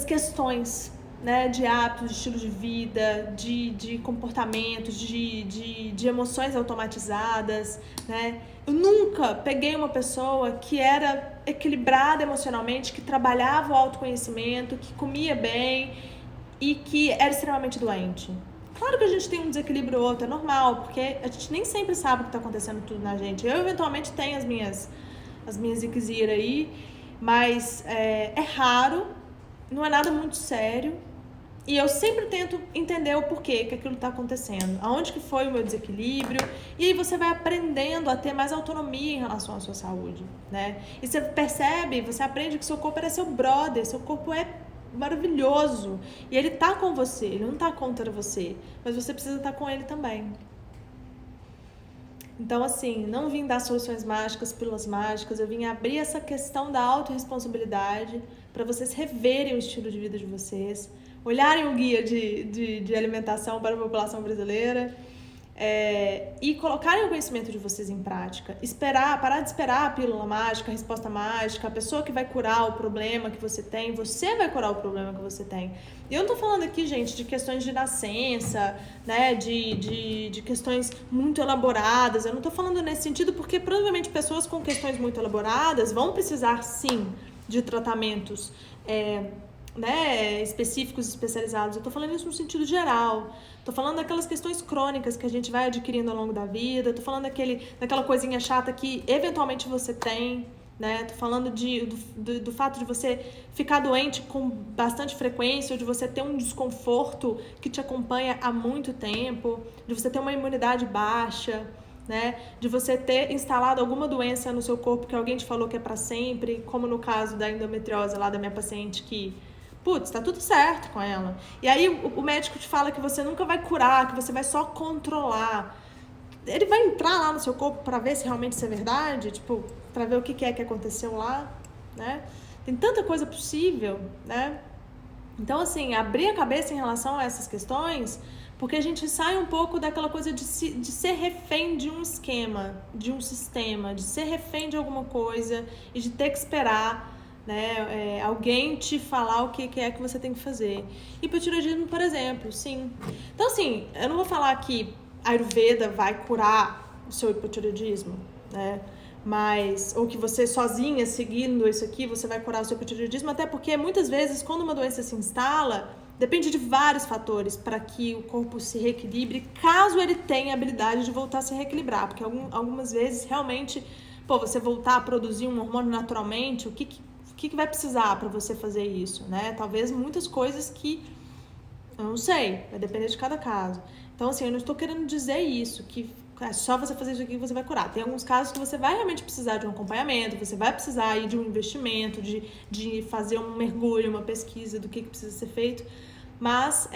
questões, né, de hábitos, de estilo de vida, de comportamentos, de emoções automatizadas, né? Eu nunca peguei uma pessoa que era equilibrada emocionalmente, que trabalhava o autoconhecimento, que comia bem e que era extremamente doente. Claro que a gente tem um desequilíbrio ou outro, é normal, porque a gente nem sempre sabe o que está acontecendo tudo na gente. Eu, eventualmente, tenho as minhas ziquezira aí, mas é raro, não é nada muito sério, e eu sempre tento entender o porquê que aquilo está acontecendo, aonde que foi o meu desequilíbrio, e aí você vai aprendendo a ter mais autonomia em relação à sua saúde, né? E você percebe, você aprende que seu corpo é seu brother, seu corpo é maravilhoso, e ele tá com você, ele não tá contra você, mas você precisa estar com ele também. Então, assim, não vim dar soluções mágicas, pílulas mágicas, eu vim abrir essa questão da autorresponsabilidade para vocês reverem o estilo de vida de vocês, olharem o guia de alimentação para a população brasileira e colocarem o conhecimento de vocês em prática. Parar de esperar a pílula mágica, a resposta mágica, a pessoa que vai curar o problema que você tem, você vai curar o problema que você tem. E eu não tô falando aqui, gente, de questões de nascença, né, de questões muito elaboradas. Eu não tô falando nesse sentido porque provavelmente pessoas com questões muito elaboradas vão precisar, sim, de tratamentos né, específicos, especializados. Eu tô falando isso no sentido geral. Tô falando daquelas questões crônicas que a gente vai adquirindo ao longo da vida. Tô falando daquela coisinha chata que eventualmente você tem, né? Tô falando do fato de você ficar doente com bastante frequência, ou de você ter um desconforto que te acompanha há muito tempo, de você ter uma imunidade baixa, né? De você ter instalado alguma doença no seu corpo que alguém te falou que é pra sempre, como no caso da endometriose lá da minha paciente que, putz, tá tudo certo com ela. E aí o médico te fala que você nunca vai curar, que você vai só controlar. Ele vai entrar lá no seu corpo pra ver se realmente isso é verdade, tipo, pra ver o que é que aconteceu lá, né? Tem tanta coisa possível, né? Então, assim, abrir a cabeça em relação a essas questões, porque a gente sai um pouco daquela coisa de ser refém de um esquema, de um sistema, de ser refém de alguma coisa e de ter que esperar, né, alguém te falar o que é que você tem que fazer. Hipotireoidismo, por exemplo, sim. Então, assim, eu não vou falar que a Ayurveda vai curar o seu hipotireoidismo, né? Mas, ou que você sozinha, seguindo isso aqui, você vai curar o seu hipotireoidismo, até porque muitas vezes, quando uma doença se instala, depende de vários fatores para que o corpo se reequilibre, caso ele tenha a habilidade de voltar a se reequilibrar, porque algumas vezes, realmente, você voltar a produzir um hormônio naturalmente, o que vai precisar para você fazer isso, né? Talvez muitas coisas que, eu não sei, vai depender de cada caso. Então, assim, eu não estou querendo dizer isso, que é só você fazer isso aqui que você vai curar. Tem alguns casos que você vai realmente precisar de um acompanhamento, você vai precisar aí de um investimento, de fazer um mergulho, uma pesquisa do que precisa ser feito, mas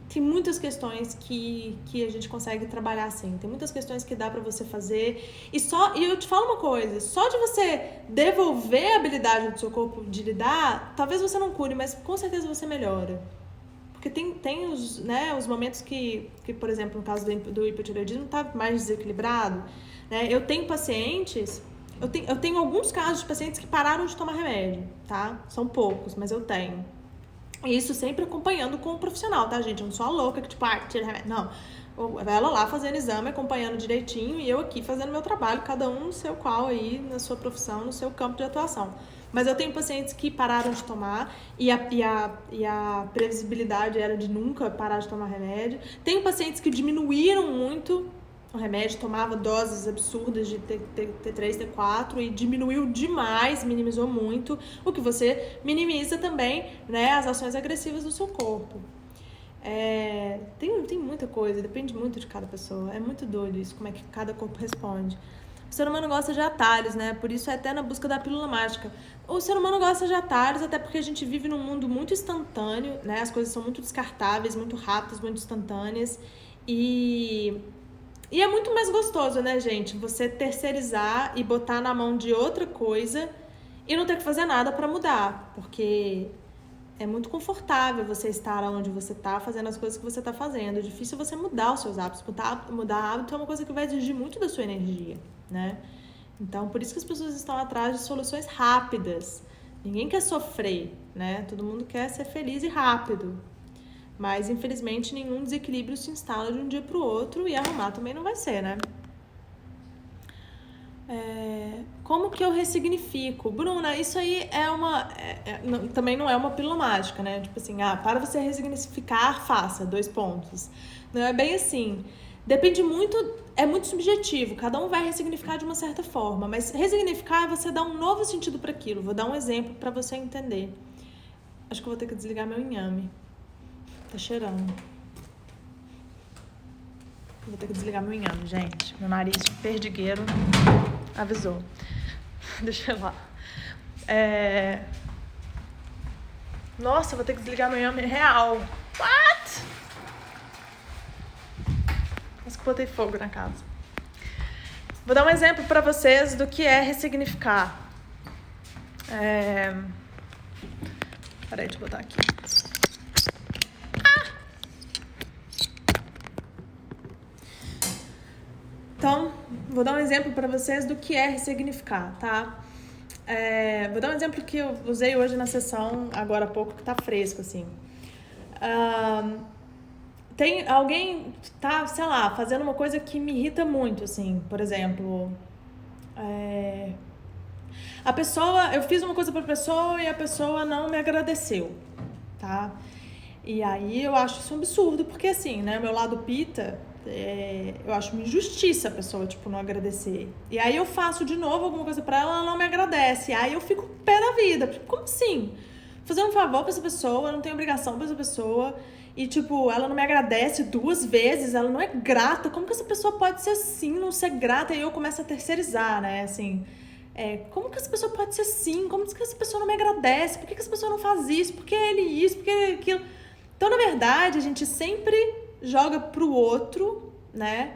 tem muitas questões que a gente consegue trabalhar assim, tem muitas questões que dá pra você fazer, e eu te falo uma coisa, só de você devolver a habilidade do seu corpo de lidar, talvez você não cure, mas com certeza você melhora. Porque tem os momentos que, por exemplo, no caso do hipotireoidismo, tá mais desequilibrado, né? Eu tenho pacientes, eu tenho alguns casos de pacientes que pararam de tomar remédio, tá? São poucos, mas eu tenho. E isso sempre acompanhando com o profissional, tá, gente? Eu não sou a louca que, tipo, tira remédio. Não. Ela lá fazendo exame, acompanhando direitinho, e eu aqui fazendo meu trabalho, cada um no seu qual aí, na sua profissão, no seu campo de atuação. Mas eu tenho pacientes que pararam de tomar e a previsibilidade era de nunca parar de tomar remédio. Tenho pacientes que diminuíram muito o remédio, tomava doses absurdas de T3, T4 e diminuiu demais, minimizou muito, o que você minimiza também, né, as ações agressivas do seu corpo. Tem muita coisa, depende muito de cada pessoa, é muito doido isso, como é que cada corpo responde. O ser humano gosta de atalhos, né? Por isso é até na busca da pílula mágica. O ser humano gosta de atalhos até porque a gente vive num mundo muito instantâneo, né? As coisas são muito descartáveis, muito rápidas, muito instantâneas. E é muito mais gostoso, né, gente? Você terceirizar e botar na mão de outra coisa e não ter que fazer nada pra mudar. Porque é muito confortável você estar onde você está, fazendo as coisas que você está fazendo. É difícil você mudar os seus hábitos. Mudar hábito é uma coisa que vai exigir muito da sua energia, né? Então, por isso que as pessoas estão atrás de soluções rápidas. Ninguém quer sofrer, né? Todo mundo quer ser feliz e rápido. Mas, infelizmente, nenhum desequilíbrio se instala de um dia para o outro e arrumar também não vai ser, né? Como que eu ressignifico? Bruna, isso aí também não é uma pílula mágica, né? Tipo assim, para você ressignificar, faça, 2 pontos. Não é bem assim. Depende muito, é muito subjetivo, cada um vai ressignificar de uma certa forma, mas ressignificar é você dar um novo sentido para aquilo. Vou dar um exemplo para você entender. Acho que eu vou ter que desligar meu inhame. Tá cheirando. Vou ter que desligar meu inhame, gente. Meu nariz perdigueiro avisou. Deixa eu lá. Nossa, vou ter que desligar meu inhame real. What? Acho que botei fogo na casa. Vou dar um exemplo pra vocês do que é ressignificar. Peraí, deixa eu botar aqui. Então, vou dar um exemplo para vocês do que é ressignificar, tá? Vou dar um exemplo que eu usei hoje na sessão, agora há pouco, que tá fresco, assim. Tem alguém, tá, sei lá, fazendo uma coisa que me irrita muito, assim. Por exemplo, a pessoa, eu fiz uma coisa pra pessoa e a pessoa não me agradeceu, tá? E aí eu acho isso um absurdo, porque assim, né, meu lado pita, Eu acho uma injustiça a pessoa, tipo, não agradecer. E aí eu faço de novo alguma coisa pra ela não me agradece. E aí eu fico pé da vida. Como assim? Fazer um favor pra essa pessoa, eu não tenho obrigação pra essa pessoa. E, tipo, ela não me agradece 2 vezes, ela não é grata. Como que essa pessoa pode ser assim, não ser grata? E eu começo a terceirizar, né? Assim, como que essa pessoa pode ser assim? Como que essa pessoa não me agradece? Por que essa pessoa não faz isso? Por que ele isso? Por que ele aquilo? Então, na verdade, a gente sempre joga pro outro, né?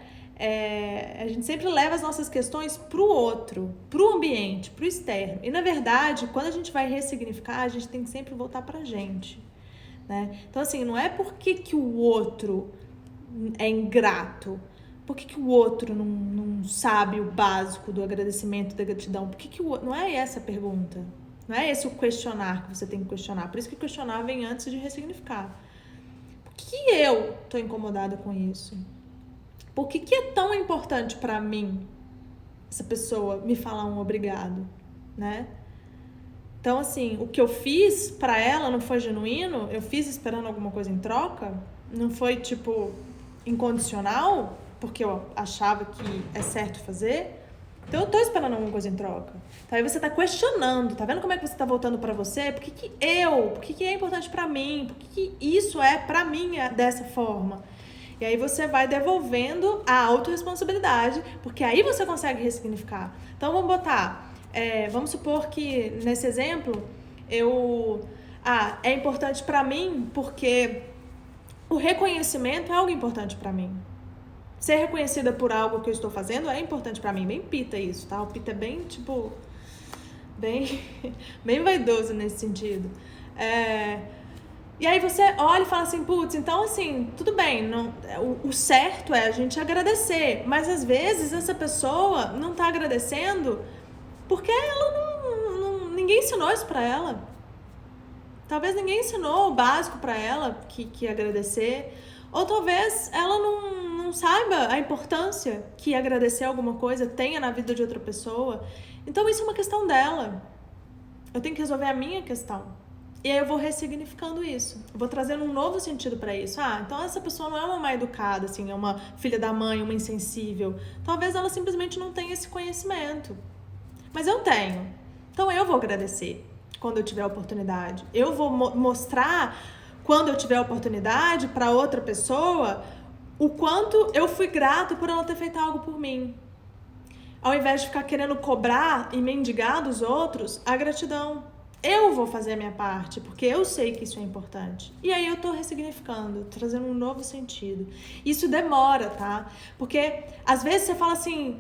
A gente sempre leva as nossas questões pro outro, pro ambiente, pro externo. E, na verdade, quando a gente vai ressignificar, a gente tem que sempre voltar pra gente, né? Então, assim, não é porque que o outro é ingrato, por que o outro não sabe o básico do agradecimento, da gratidão, por que o outro... Não é essa a pergunta, não é esse o questionar que você tem que questionar. Por isso que questionar vem antes de ressignificar. Por que eu tô incomodada com isso? Por que é tão importante pra mim essa pessoa me falar um obrigado, né? Então, assim, o que eu fiz pra ela não foi genuíno? Eu fiz esperando alguma coisa em troca? Não foi, tipo, incondicional? Porque eu achava que é certo fazer? Então, eu tô esperando alguma coisa em troca. Então, aí você tá questionando. Tá vendo como é que você tá voltando pra você? Por que é importante pra mim? Por que isso é pra mim dessa forma? E aí você vai devolvendo a autorresponsabilidade, porque aí você consegue ressignificar. Então, vamos botar... vamos supor que, nesse exemplo, é importante pra mim porque o reconhecimento é algo importante pra mim. Ser reconhecida por algo que eu estou fazendo é importante pra mim. Bem pita isso, tá? O pita é bem, tipo... bem vaidoso nesse sentido. E aí você olha e fala assim, putz, então assim, tudo bem, o certo é a gente agradecer, mas às vezes essa pessoa não tá agradecendo porque ela ninguém ensinou isso pra ela. Talvez ninguém ensinou o básico pra ela, que agradecer, ou talvez ela não saiba a importância que agradecer alguma coisa tenha na vida de outra pessoa. Então isso é uma questão dela. Eu tenho que resolver a minha questão. E aí eu vou ressignificando isso. Eu vou trazendo um novo sentido pra isso. Então essa pessoa não é uma má educada, assim, é uma filha da mãe, uma insensível. Talvez ela simplesmente não tenha esse conhecimento. Mas eu tenho. Então eu vou agradecer quando eu tiver a oportunidade. Eu vou mostrar, quando eu tiver a oportunidade, pra outra pessoa, o quanto eu fui grato por ela ter feito algo por mim. Ao invés de ficar querendo cobrar e mendigar dos outros, a gratidão. Eu vou fazer a minha parte, porque eu sei que isso é importante. E aí eu tô ressignificando, trazendo um novo sentido. Isso demora, tá? Porque às vezes você fala assim,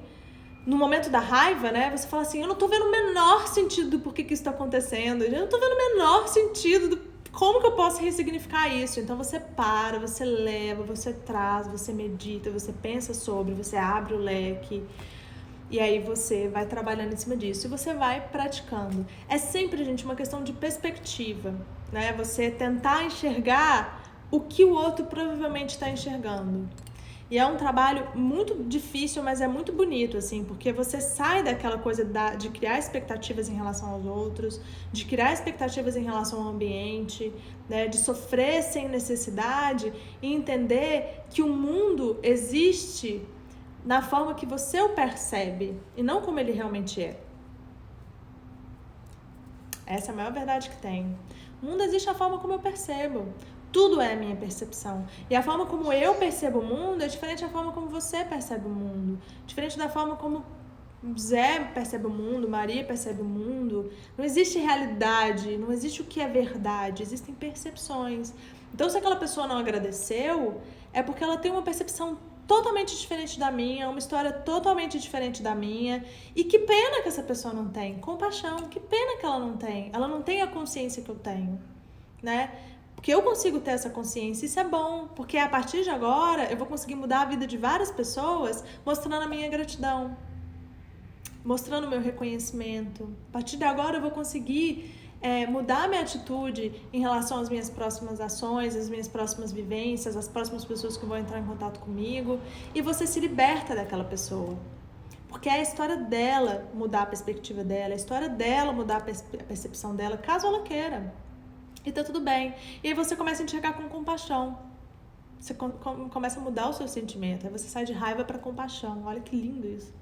no momento da raiva, né? Você fala assim, eu não tô vendo o menor sentido do porquê que isso tá acontecendo. Eu não tô vendo o menor sentido do como que eu posso ressignificar isso. Então você para, você leva, você traz, você medita, você pensa sobre, você abre o leque. E aí você vai trabalhando em cima disso e você vai praticando. É sempre, gente, uma questão de perspectiva, né? Você tentar enxergar o que o outro provavelmente está enxergando. E é um trabalho muito difícil, mas é muito bonito, assim, porque você sai daquela coisa de criar expectativas em relação aos outros, de criar expectativas em relação ao ambiente, né? De sofrer sem necessidade e entender que o mundo existe na forma que você o percebe e não como ele realmente é. Essa é a maior verdade que tem. O mundo existe da forma como eu percebo. Tudo é a minha percepção. E a forma como eu percebo o mundo é diferente da forma como você percebe o mundo. Diferente da forma como Zé percebe o mundo, Maria percebe o mundo. Não existe realidade, não existe o que é verdade, existem percepções. Então, se aquela pessoa não agradeceu, é porque ela tem uma percepção totalmente diferente da minha, uma história totalmente diferente da minha. E que pena que essa pessoa não tem. Compaixão, que pena que ela não tem. Ela não tem a consciência que eu tenho, né? Porque eu consigo ter essa consciência, isso é bom. Porque a partir de agora, eu vou conseguir mudar a vida de várias pessoas mostrando a minha gratidão, mostrando o meu reconhecimento. A partir de agora, eu vou conseguir mudar a minha atitude em relação às minhas próximas ações, às minhas próximas vivências, às próximas pessoas que vão entrar em contato comigo, e você se liberta daquela pessoa. Porque é a história dela mudar a perspectiva dela, é a história dela mudar a percepção dela, caso ela queira. E tá tudo bem. E aí você começa a enxergar com compaixão. você começa a mudar o seu sentimento. Aí você sai de raiva para compaixão. Olha que lindo isso.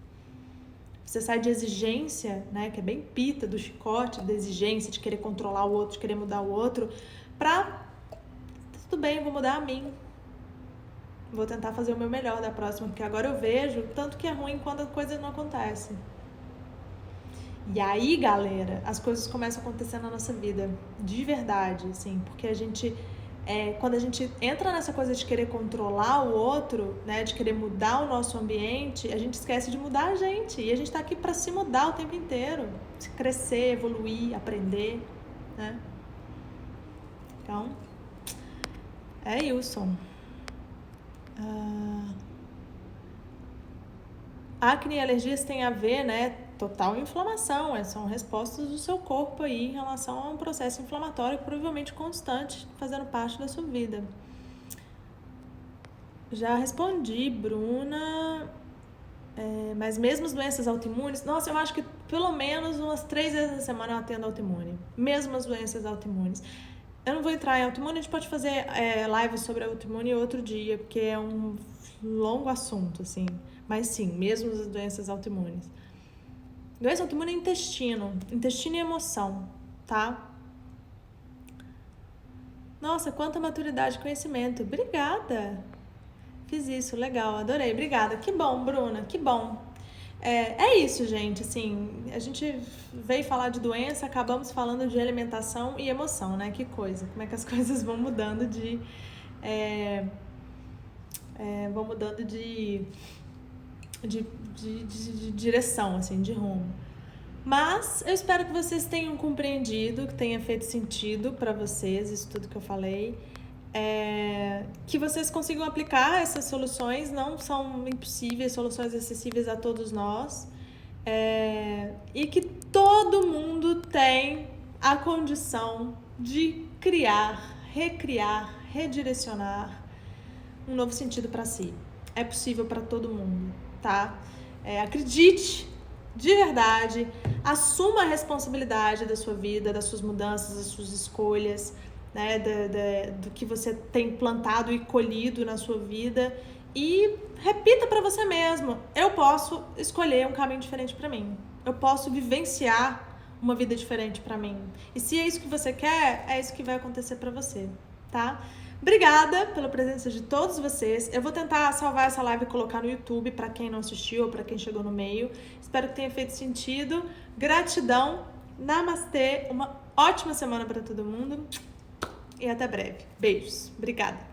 Você sai de exigência, né, que é bem pita, do chicote, da exigência, de querer controlar o outro, de querer mudar o outro, pra, tudo bem, vou mudar a mim. Vou tentar fazer o meu melhor da próxima, porque agora eu vejo tanto que é ruim quando a coisa não acontece. E aí, galera, as coisas começam a acontecer na nossa vida, de verdade, assim, porque a gente... quando a gente entra nessa coisa de querer controlar o outro, né, de querer mudar o nosso ambiente, a gente esquece de mudar a gente. E a gente tá aqui para se mudar o tempo inteiro, se crescer, evoluir, aprender, né? Então, é isso. Acne e alergias têm a ver, né? Total inflamação, são respostas do seu corpo aí em relação a um processo inflamatório provavelmente constante, fazendo parte da sua vida. Já respondi, Bruna. Mas mesmo as doenças autoimunes, nossa, eu acho que pelo menos umas 3 vezes na semana eu atendo autoimune. Mesmo as doenças autoimunes. Eu não vou entrar em autoimune, a gente pode fazer live sobre autoimune outro dia, porque é um longo assunto, assim. Mas sim, mesmo as doenças autoimunes. Doença autoimune é intestino e emoção, tá? Nossa, quanta maturidade e conhecimento. Obrigada. Fiz isso, legal, adorei, obrigada. Que bom, Bruna, que bom. É isso, gente, assim, a gente veio falar de doença, acabamos falando de alimentação e emoção, né? Que coisa, como é que as coisas vão mudando de direção, assim, de rumo. Mas eu espero que vocês tenham compreendido, que tenha feito sentido para vocês, isso tudo que eu falei. Que vocês consigam aplicar essas soluções, não são impossíveis, soluções acessíveis a todos nós. E que todo mundo tem a condição de criar, recriar, redirecionar um novo sentido para si. É possível para todo mundo, tá? Acredite, de verdade, assuma a responsabilidade da sua vida, das suas mudanças, das suas escolhas, né, do que você tem plantado e colhido na sua vida, e repita para você mesmo: eu posso escolher um caminho diferente para mim, eu posso vivenciar uma vida diferente para mim, e se é isso que você quer, é isso que vai acontecer para você, tá? Obrigada pela presença de todos vocês. Eu vou tentar salvar essa live e colocar no YouTube para quem não assistiu ou para quem chegou no meio. Espero que tenha feito sentido. Gratidão. Namastê. Uma ótima semana para todo mundo. E até breve. Beijos. Obrigada.